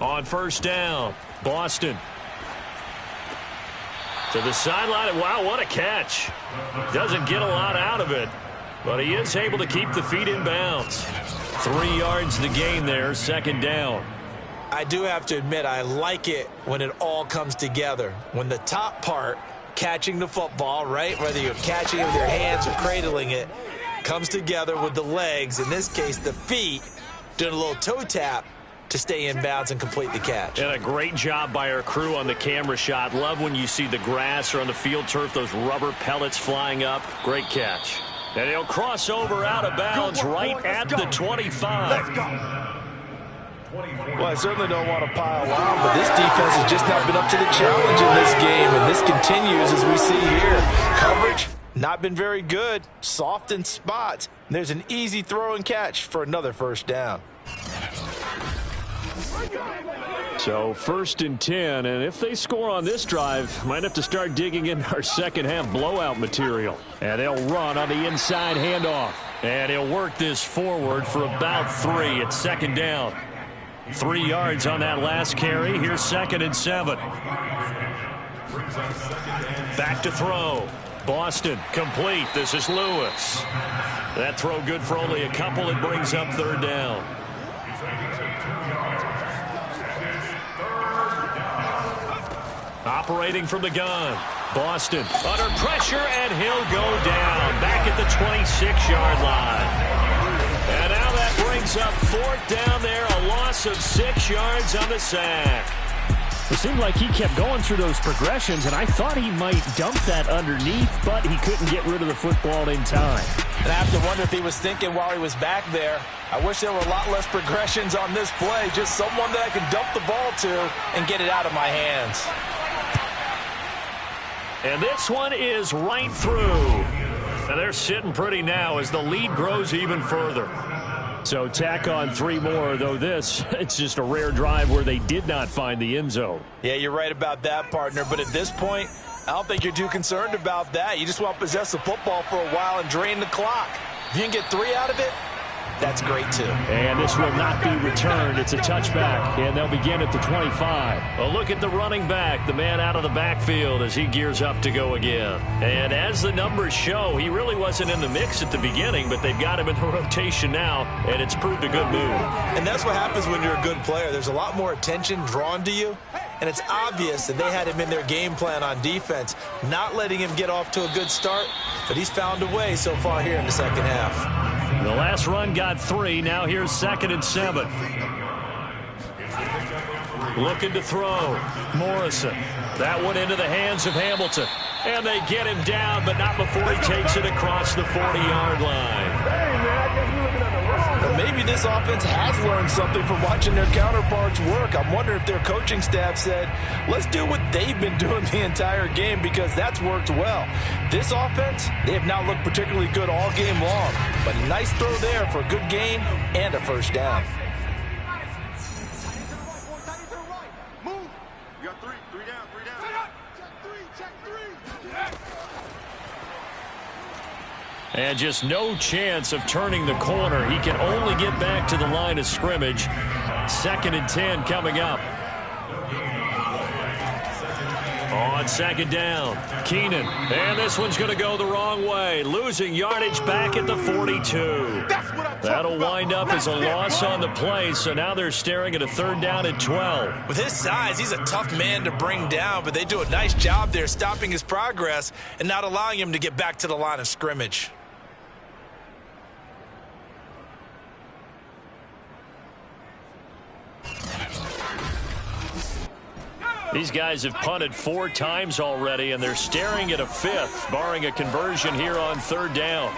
Speaker 1: On 1st down, Boston. To the sideline. Wow, what a catch. Doesn't get a lot out of it, but he is able to keep the feet in bounds. 3 yards to gain there, 2nd down.
Speaker 2: I do have to admit, I like it when it all comes together. When the top part, catching the football, right, whether you're catching it with your hands or cradling it, comes together with the legs, in this case the feet, doing a little toe tap to stay in bounds and complete the catch.
Speaker 1: And a great job by our crew on the camera shot. Love when you see the grass or on the field turf, those rubber pellets flying up. Great catch. And he'll cross over out of bounds right at the 25.
Speaker 2: Well, I certainly don't want to pile on, but this defense has just not been up to the challenge in this game, and this continues as we see here. Coverage, not been very good. Soft in spots. And there's an easy throw and catch for another 1st down.
Speaker 1: So 1st and 10, and if they score on this drive, might have to start digging in our 2nd half blowout material. And they'll run on the inside handoff. And he'll work this forward for about 3. It's 2nd down. 3 yards on that last carry. Here's 2nd and 7. Back to throw. Boston complete. This is Lewis. That throw good for only a couple. It brings up 3rd down. Operating from the gun. Boston under pressure, and he'll go down. Back at the 26-yard line. And now that brings up 4th down there. A loss of 6 yards on the sack.
Speaker 6: It seemed like he kept going through those progressions, and I thought he might dump that underneath, but he couldn't get rid of the football in time.
Speaker 2: And I have to wonder if he was thinking while he was back there, I wish there were a lot less progressions on this play. Just someone that I can dump the ball to and get it out of my hands.
Speaker 1: And this one is right through. And they're sitting pretty now as the lead grows even further. So tack on 3 more, though it's just a rare drive where they did not find the end zone.
Speaker 2: Yeah, you're right about that, partner. But at this point, I don't think you're too concerned about that. You just want to possess the football for a while and drain the clock. If you can get 3 out of it, that's great, too.
Speaker 1: And this will not be returned. It's a touchback, and they'll begin at the 25. A look at the running back, the man out of the backfield as he gears up to go again. And as the numbers show, he really wasn't in the mix at the beginning, but they've got him in the rotation now, and it's proved a good move.
Speaker 2: And that's what happens when you're a good player. There's a lot more attention drawn to you, and it's obvious that they had him in their game plan on defense, not letting him get off to a good start, but he's found a way so far here in the 2nd half.
Speaker 1: The last run got 3. Now here's 2nd and 7. looking to throw. Morrison. That one into the hands of Hamilton. And they get him down, but not before he takes it across the 40-yard line.
Speaker 2: Well, maybe this offense has learned something from watching their counterparts work. I'm wondering if their coaching staff said, let's do what they've been doing the entire game, because that's worked well. This offense, they have not looked particularly good all game long. But a nice throw there for a good gain and a first down.
Speaker 4: Move. You got three down. Check three.
Speaker 1: And just no chance of turning the corner. He can only get back to the line of scrimmage. 2nd and 10 coming up. On 2nd down, Keenan. And this one's going to go the wrong way. Losing yardage back at the 42. That'll wind up as a loss on the play, so now they're staring at a 3rd down and 12.
Speaker 2: With his size, he's a tough man to bring down, but they do a nice job there stopping his progress and not allowing him to get back to the line of scrimmage.
Speaker 1: These guys have punted 4 times already, and they're staring at a 5th, barring a conversion here on 3rd down.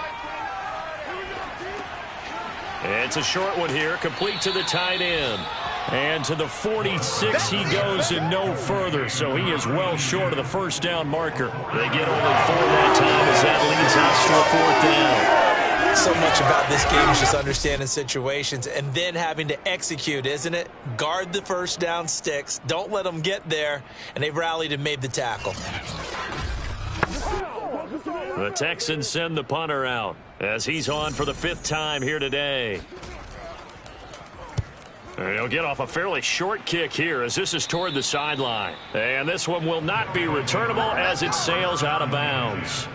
Speaker 1: It's a short one here, complete to the tight end. And to the 46 he goes and no further, so he is well short of the first down marker. They get only 4 that time as that leads us to a 4th down.
Speaker 2: So much about this game is just understanding situations and then having to execute, isn't it? Guard the first down sticks. Don't let them get there. And they've rallied and made the tackle.
Speaker 1: The Texans send the punter out as he's on for the 5th time here today. And he'll get off a fairly short kick here as this is toward the sideline. And this one will not be returnable as it sails out of bounds.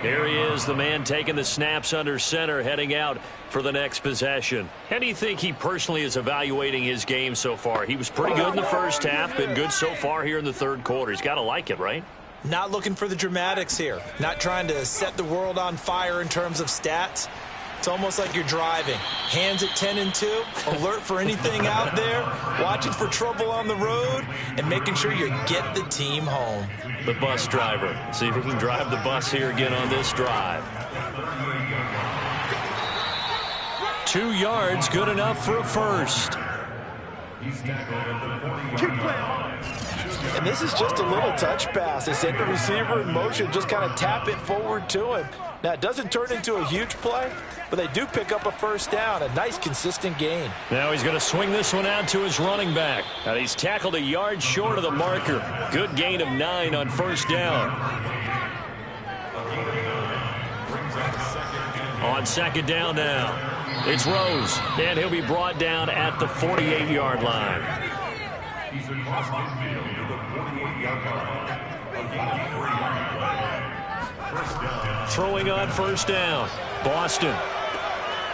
Speaker 1: Here he is, the man taking the snaps under center, heading out for the next possession. How do you think he personally is evaluating his game so far? He was pretty good in the first half, been good so far here in the 3rd quarter. He's got to like it, right?
Speaker 2: Not looking for the dramatics here. Not trying to set the world on fire in terms of stats. It's almost like you're driving. Hands at 10 and 2, alert for anything out there, watching for trouble on the road, and making sure you get the team home.
Speaker 1: The bus driver. See if he can drive the bus here again on this drive. 2 yards, good enough for a first.
Speaker 2: And this is just a little touch pass. They send the receiver in motion, just kind of tap it forward to him. Now, it doesn't turn into a huge play, but they do pick up a first down, a nice, consistent gain.
Speaker 1: Now he's going to swing this one out to his running back. And he's tackled a yard short of the marker. Good gain of 9 on first down. On 2nd down now, it's Rose, and he'll be brought down at the 48-yard line.
Speaker 3: He's across midfield to the 48-yard line.
Speaker 1: Throwing on first down, Boston.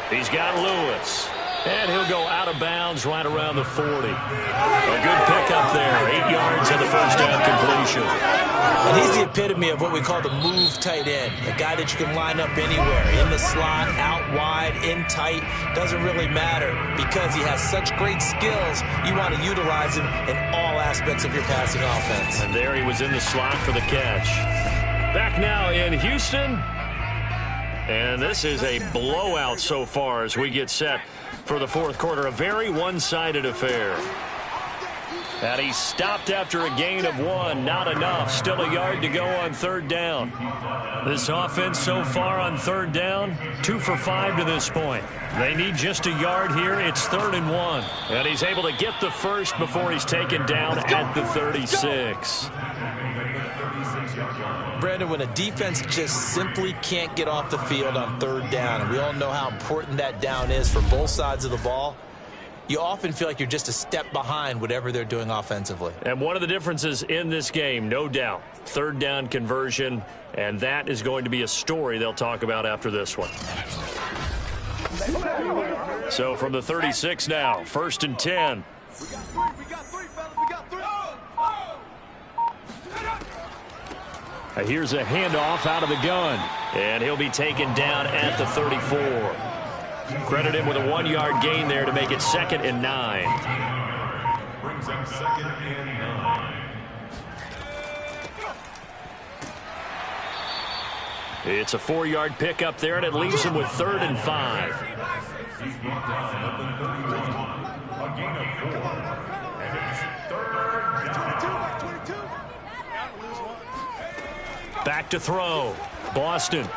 Speaker 1: He's got Lewis. And he'll go out of bounds right around the 40. A good pickup there. 8 yards on the first down completion.
Speaker 2: And he's the epitome of what we call the move tight end. A guy that you can line up anywhere. In the slot, out wide, in tight. Doesn't really matter because he has such great skills. You want to utilize him in all aspects of your passing offense.
Speaker 1: And there he was in the slot for the catch. Back now in Houston. And this is a blowout so far as we get set for the 4th quarter. A very one-sided affair. And he stopped after a gain of 1. Not enough. Still a yard to go on 3rd down. This offense so far on 3rd down, 2 for 5 to this point. They need just a yard here. It's 3rd and 1. And he's able to get the first before he's taken down at the 36.
Speaker 2: Brandon, when a defense just simply can't get off the field on 3rd down, and we all know how important that down is for both sides of the ball, you often feel like you're just a step behind whatever they're doing offensively.
Speaker 1: And one of the differences in this game, no doubt, 3rd down conversion, and that is going to be a story they'll talk about after this one. So from the 36 now, 1st and 10.
Speaker 4: We got three, fellas. We got three.
Speaker 1: Here's a handoff out of the gun, and he'll be taken down at the 34. Credit him with a 1-yard gain there to make it 2nd and 9.
Speaker 3: Second and 9.
Speaker 1: It's a 4-yard pickup there, and it leaves him with 3rd and 5.
Speaker 3: He's brought down at the 31. A gain of 4. And it's 3rd down.
Speaker 1: Back to throw. Boston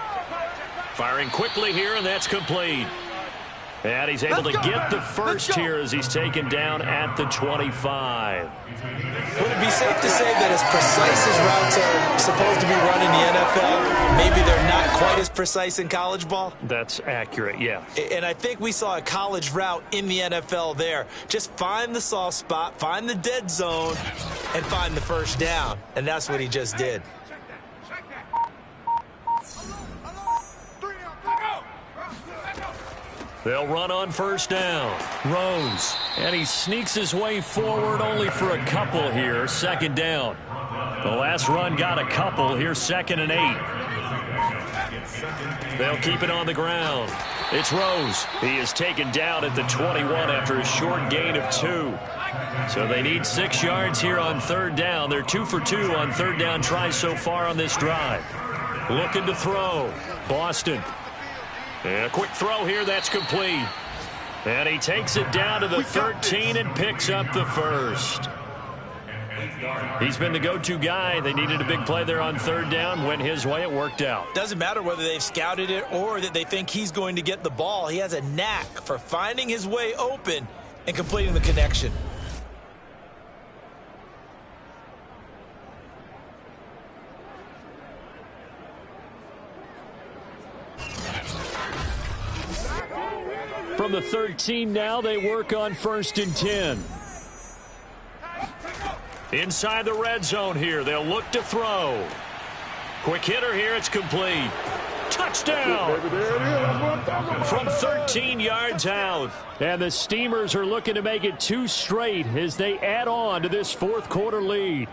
Speaker 1: firing quickly here, and that's complete. And he's able to get the first here as he's taken down at the 25.
Speaker 2: Would it be safe to say that as precise as routes are supposed to be run in the NFL, maybe they're not quite as precise in college ball?
Speaker 1: That's accurate, yeah.
Speaker 2: And I think we saw a college route in the NFL there. Just find the soft spot, find the dead zone, and find the first down. And that's what he just did.
Speaker 1: They'll run on first down. Rose. And he sneaks his way forward only for a couple here. 2nd down. The last run got a couple. Here's 2nd and 8. They'll keep it on the ground. It's Rose. He is taken down at the 21 after a short gain of 2. So they need 6 yards here on 3rd down. They're 2 for 2 on 3rd down tries so far on this drive. Looking to throw. Boston. And a quick throw here, that's complete. And he takes it down to the 13 and picks up the first. He's been the go-to guy. They needed a big play there on 3rd down. Went his way, it worked out.
Speaker 2: Doesn't matter whether they've scouted it or that they think he's going to get the ball. He has a knack for finding his way open and completing the connection.
Speaker 6: From the 13 now, they work on 1st and 10.
Speaker 1: Inside the red zone here. They'll look to throw. Quick hitter here. It's complete. Touchdown. From 13 yards out.
Speaker 6: And the Steamers are looking to make it 2 straight as they add on to this 4th quarter lead.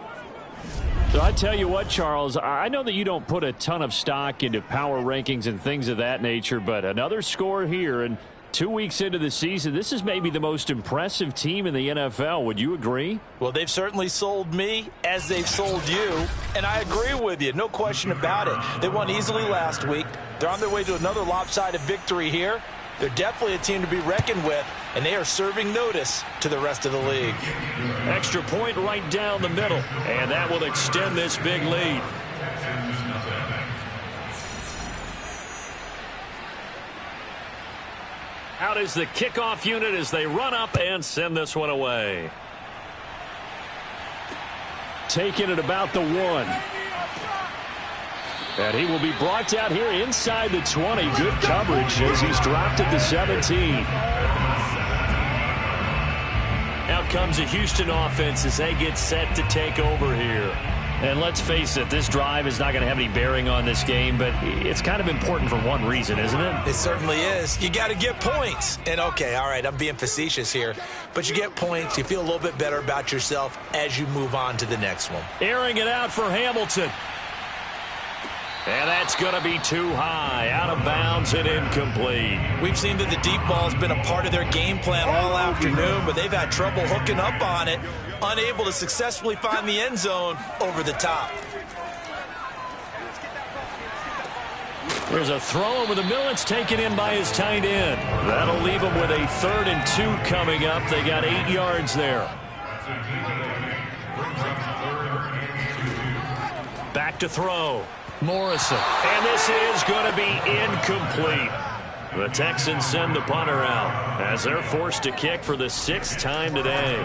Speaker 6: So I tell you what, Charles, I know that you don't put a ton of stock into power rankings and things of that nature, but another score here, and 2 weeks into the season, this is maybe the most impressive team in the NFL. Would you agree?
Speaker 2: Well, they've certainly sold me as they've sold you, and I agree with you. No question about it. They won easily last week. They're on their way to another lopsided victory here. They're definitely a team to be reckoned with, and they are serving notice to the rest of the league.
Speaker 1: Extra point right down the middle, and that will extend this big lead. Out is the kickoff unit as they run up and send this one away.
Speaker 6: Taking it about the 1. And he will be brought down here inside the 20. Good coverage as he's dropped at the 17.
Speaker 1: Out comes the Houston offense as they get set to take over here. And let's face it, this drive is not going to have any bearing on this game, but it's kind of important for one reason, isn't it?
Speaker 2: It certainly is. You got to get points. And, okay, all right, I'm being facetious here, but you get points. You feel a little bit better about yourself as you move on to the next one.
Speaker 1: Airing it out for Hamilton. And that's going to be too high, out of bounds and incomplete.
Speaker 2: We've seen that the deep ball has been a part of their game plan all afternoon, but they've had trouble hooking up on it, unable to successfully find the end zone over the top.
Speaker 1: There's a throw over the middle. It's taken in by his tight end. That'll leave him with a 3rd and 2 coming up. They got 8 yards there. Back to throw. Morrison. And this is going to be incomplete. The Texans send the punter out as they're forced to kick for the 6th time today.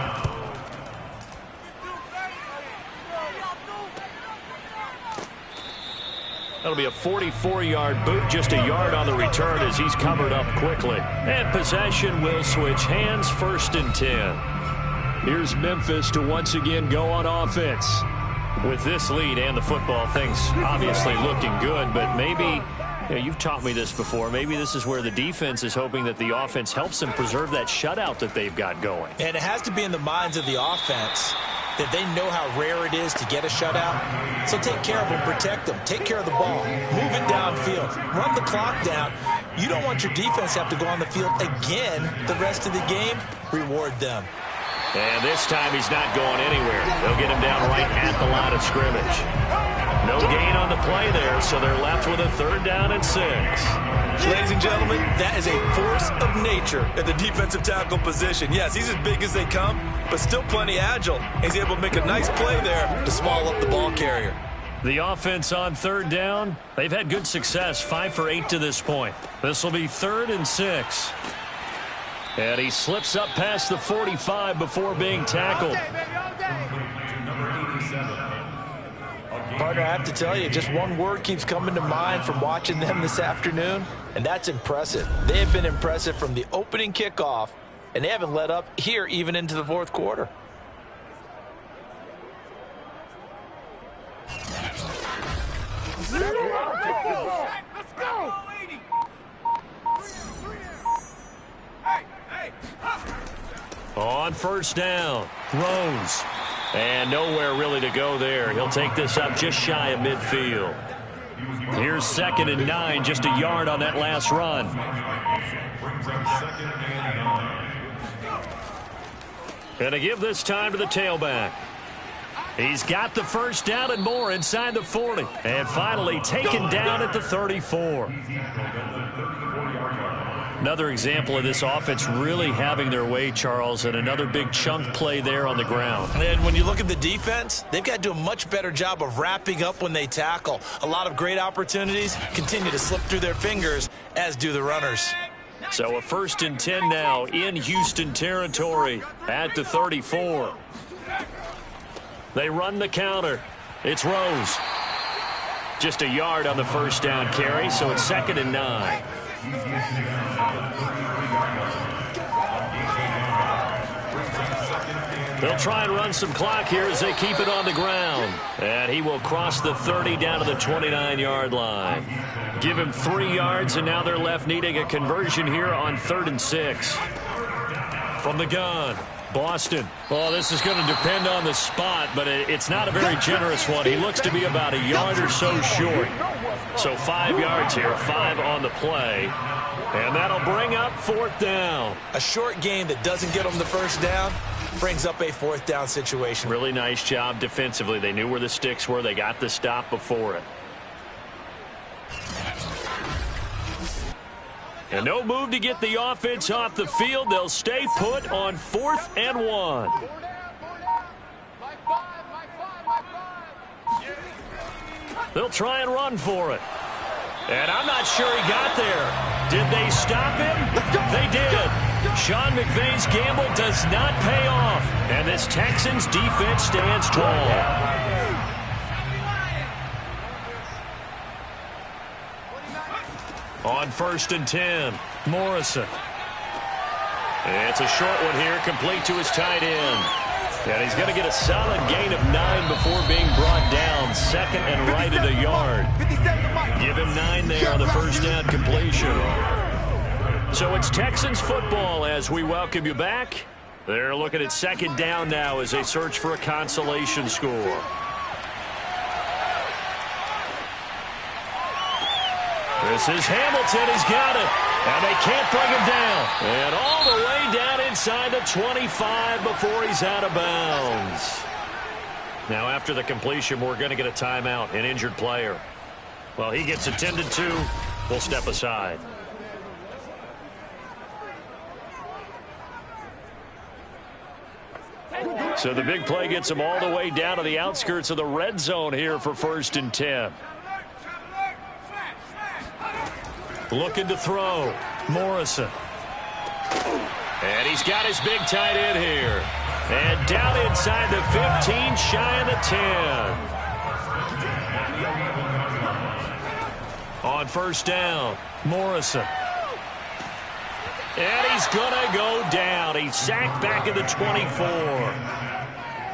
Speaker 1: That'll be a 44-yard boot, just a yard on the return as he's covered up quickly. And possession will switch hands, 1st and 10.
Speaker 6: Here's Memphis to once again go on offense.
Speaker 1: With this lead and the football, things obviously looking good, but maybe, you've taught me this before, maybe this is where the defense is hoping that the offense helps them preserve that shutout that they've got going.
Speaker 2: And it has to be in the minds of the offense that they know how rare it is to get a shutout. So take care of them, protect them, take care of the ball, move it downfield, run the clock down. You don't want your defense to have to go on the field again the rest of the game. Reward them.
Speaker 1: And this time he's not going anywhere. They'll get him down right at the line of scrimmage. No gain on the play there, so they're left with a 3rd down and 6.
Speaker 2: Ladies and gentlemen, that is a force of nature at the defensive tackle position. Yes, he's as big as they come, but still plenty agile. He's able to make a nice play there to small up the ball carrier.
Speaker 6: The offense on 3rd down, they've had good success, 5 for 8 to this point. This will be 3rd and 6. And he slips up past the 45 before being tackled.
Speaker 2: Partner, I have to tell you, just one word keeps coming to mind from watching them this afternoon, and that's impressive. They have been impressive from the opening kickoff, and they haven't let up here even into the 4th quarter.
Speaker 4: Let's go!
Speaker 6: On 1st down, Rose. And nowhere really to go there. He'll take this up just shy of midfield. Here's 2nd and 9, just a yard on that last run. Gonna give this time to the tailback. He's got the 1st down and more inside the 40. And finally taken down at the 34. Another example of this offense really having their way, Charles, and another big chunk play there on the ground.
Speaker 2: And when you look at the defense, they've got to do a much better job of wrapping up when they tackle. A lot of great opportunities continue to slip through their fingers, as do the runners.
Speaker 6: So a 1st and 10 now in Houston territory at the 34. They run the counter. It's Rose. Just a yard on the 1st down carry, so it's 2nd and 9. They'll try and run some clock here as they keep it on the ground. And he will cross the 30 down to the 29-yard line. Give him 3 yards, and now they're left needing a conversion here on 3rd and 6. From the gun, Boston. Well, this is going to depend on the spot, but it's not a very generous one. He looks to be about a yard or so short. So 5 yards here, 5 on the play. And that'll bring up 4th down.
Speaker 2: A short game that doesn't get them the 1st down brings up a 4th down situation.
Speaker 6: Really nice job defensively. They knew where the sticks were. They got the stop before it. And no move to get the offense off the field. They'll stay put on 4th and 1. They'll try and run for it. And I'm not sure he got there. Did they stop him? They did. Sean McVay's gamble does not pay off. And this Texans defense stands tall. On 1st and 10, Morrison. It's a short one here, complete to his tight end. And he's going to get a solid gain of 9 before being brought down. 2nd and right at a yard. Give him 9 there on the 1st down completion. So it's Texans football as we welcome you back. They're looking at 2nd down now as they search for a consolation score. This is Hamilton. He's got it. And they can't bring him down. And all the way down inside the 25 before he's out of bounds. Now after the completion, we're going to get a timeout, an injured player. Well, he gets attended to. We'll step aside. So the big play gets him all the way down to the outskirts of the red zone here for 1st and 10. Looking to throw. Morrison. And he's got his big tight end here. And down inside the 15, shy of the 10. On 1st down, Morrison. And he's going to go down. He's sacked back at the 24.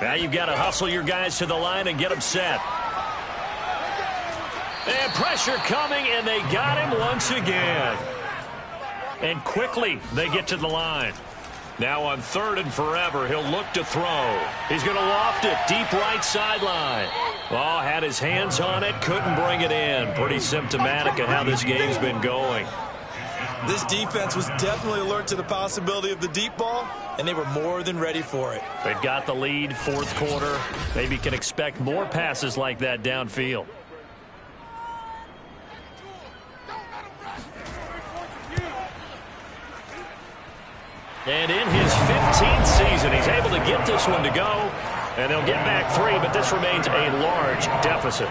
Speaker 6: Now you've got to hustle your guys to the line and get them set. And pressure coming, and they got him once again. And quickly, they get to the line. Now on 3rd and forever, he'll look to throw. He's going to loft it deep right sideline. Oh, had his hands on it, couldn't bring it in. Pretty symptomatic of how this game's been going.
Speaker 2: This defense was definitely alert to the possibility of the deep ball, and they were more than ready for it.
Speaker 6: They've got the lead, fourth quarter. Maybe can expect more passes like that downfield. And in his 15th season, he's able to get this one to go. And they'll get back 3, but this remains a large deficit.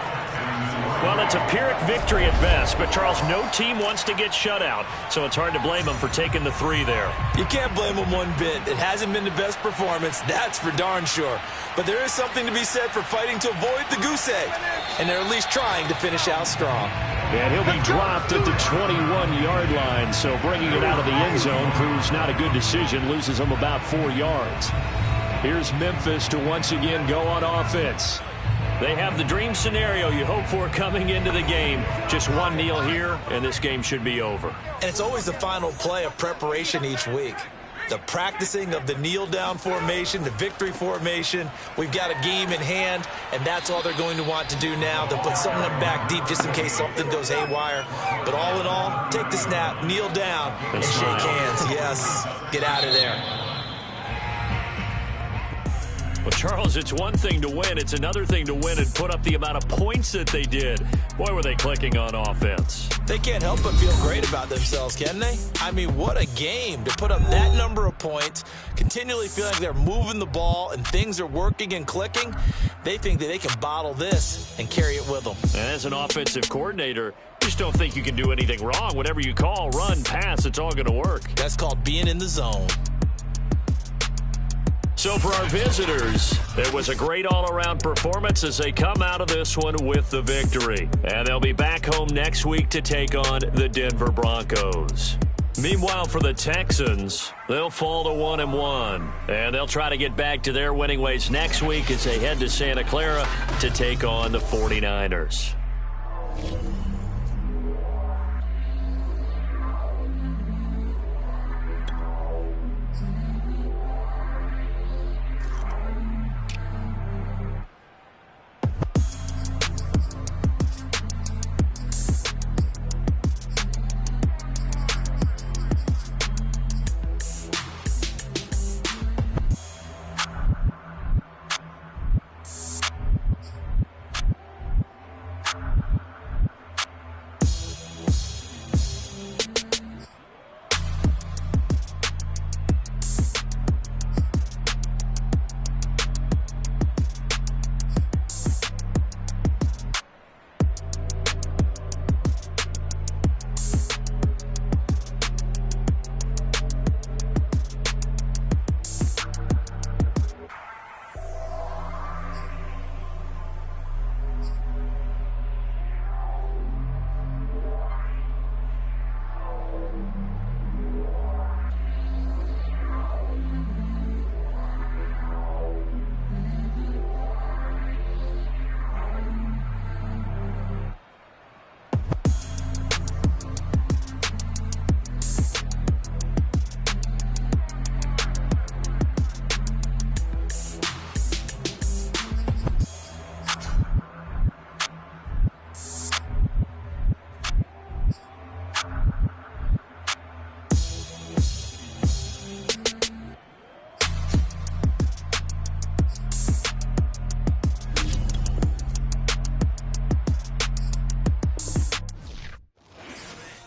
Speaker 6: Well, it's a Pyrrhic victory at best, but Charles, no team wants to get shut out, so it's hard to blame them for taking the 3 there.
Speaker 2: You can't blame them one bit. It hasn't been the best performance, that's for darn sure. But there is something to be said for fighting to avoid the goose egg, and they're at least trying to finish out strong.
Speaker 6: And he'll be dropped at the 21-yard line, so bringing it out of the end zone proves not a good decision, loses him about 4 yards. Here's Memphis to once again go on offense. They have the dream scenario you hope for coming into the game. Just one kneel here, and this game should be over.
Speaker 2: And it's always the final play of preparation each week. The practicing of the kneel-down formation, the victory formation. We've got a game in hand, and that's all they're going to want to do now. They'll put someone back deep just in case something goes haywire. But all in all, take the snap, kneel down, and shake hands. Yes, get out of there.
Speaker 6: Well, Charles, it's one thing to win. It's another thing to win and put up the amount of points that they did. Boy, were they clicking on offense.
Speaker 2: They can't help but feel great about themselves, can they? I mean, what a game to put up that number of points, continually feeling like they're moving the ball and things are working and clicking. They think that they can bottle this and carry it with them.
Speaker 6: And as an offensive coordinator, you just don't think you can do anything wrong. Whatever you call, run, pass, it's all going to work.
Speaker 2: That's called being in the zone.
Speaker 6: So for our visitors, it was a great all-around performance as they come out of this one with the victory. And they'll be back home next week to take on the Denver Broncos. Meanwhile, for the Texans, they'll fall to 1-1. And they'll try to get back to their winning ways next week as they head to Santa Clara to take on the 49ers.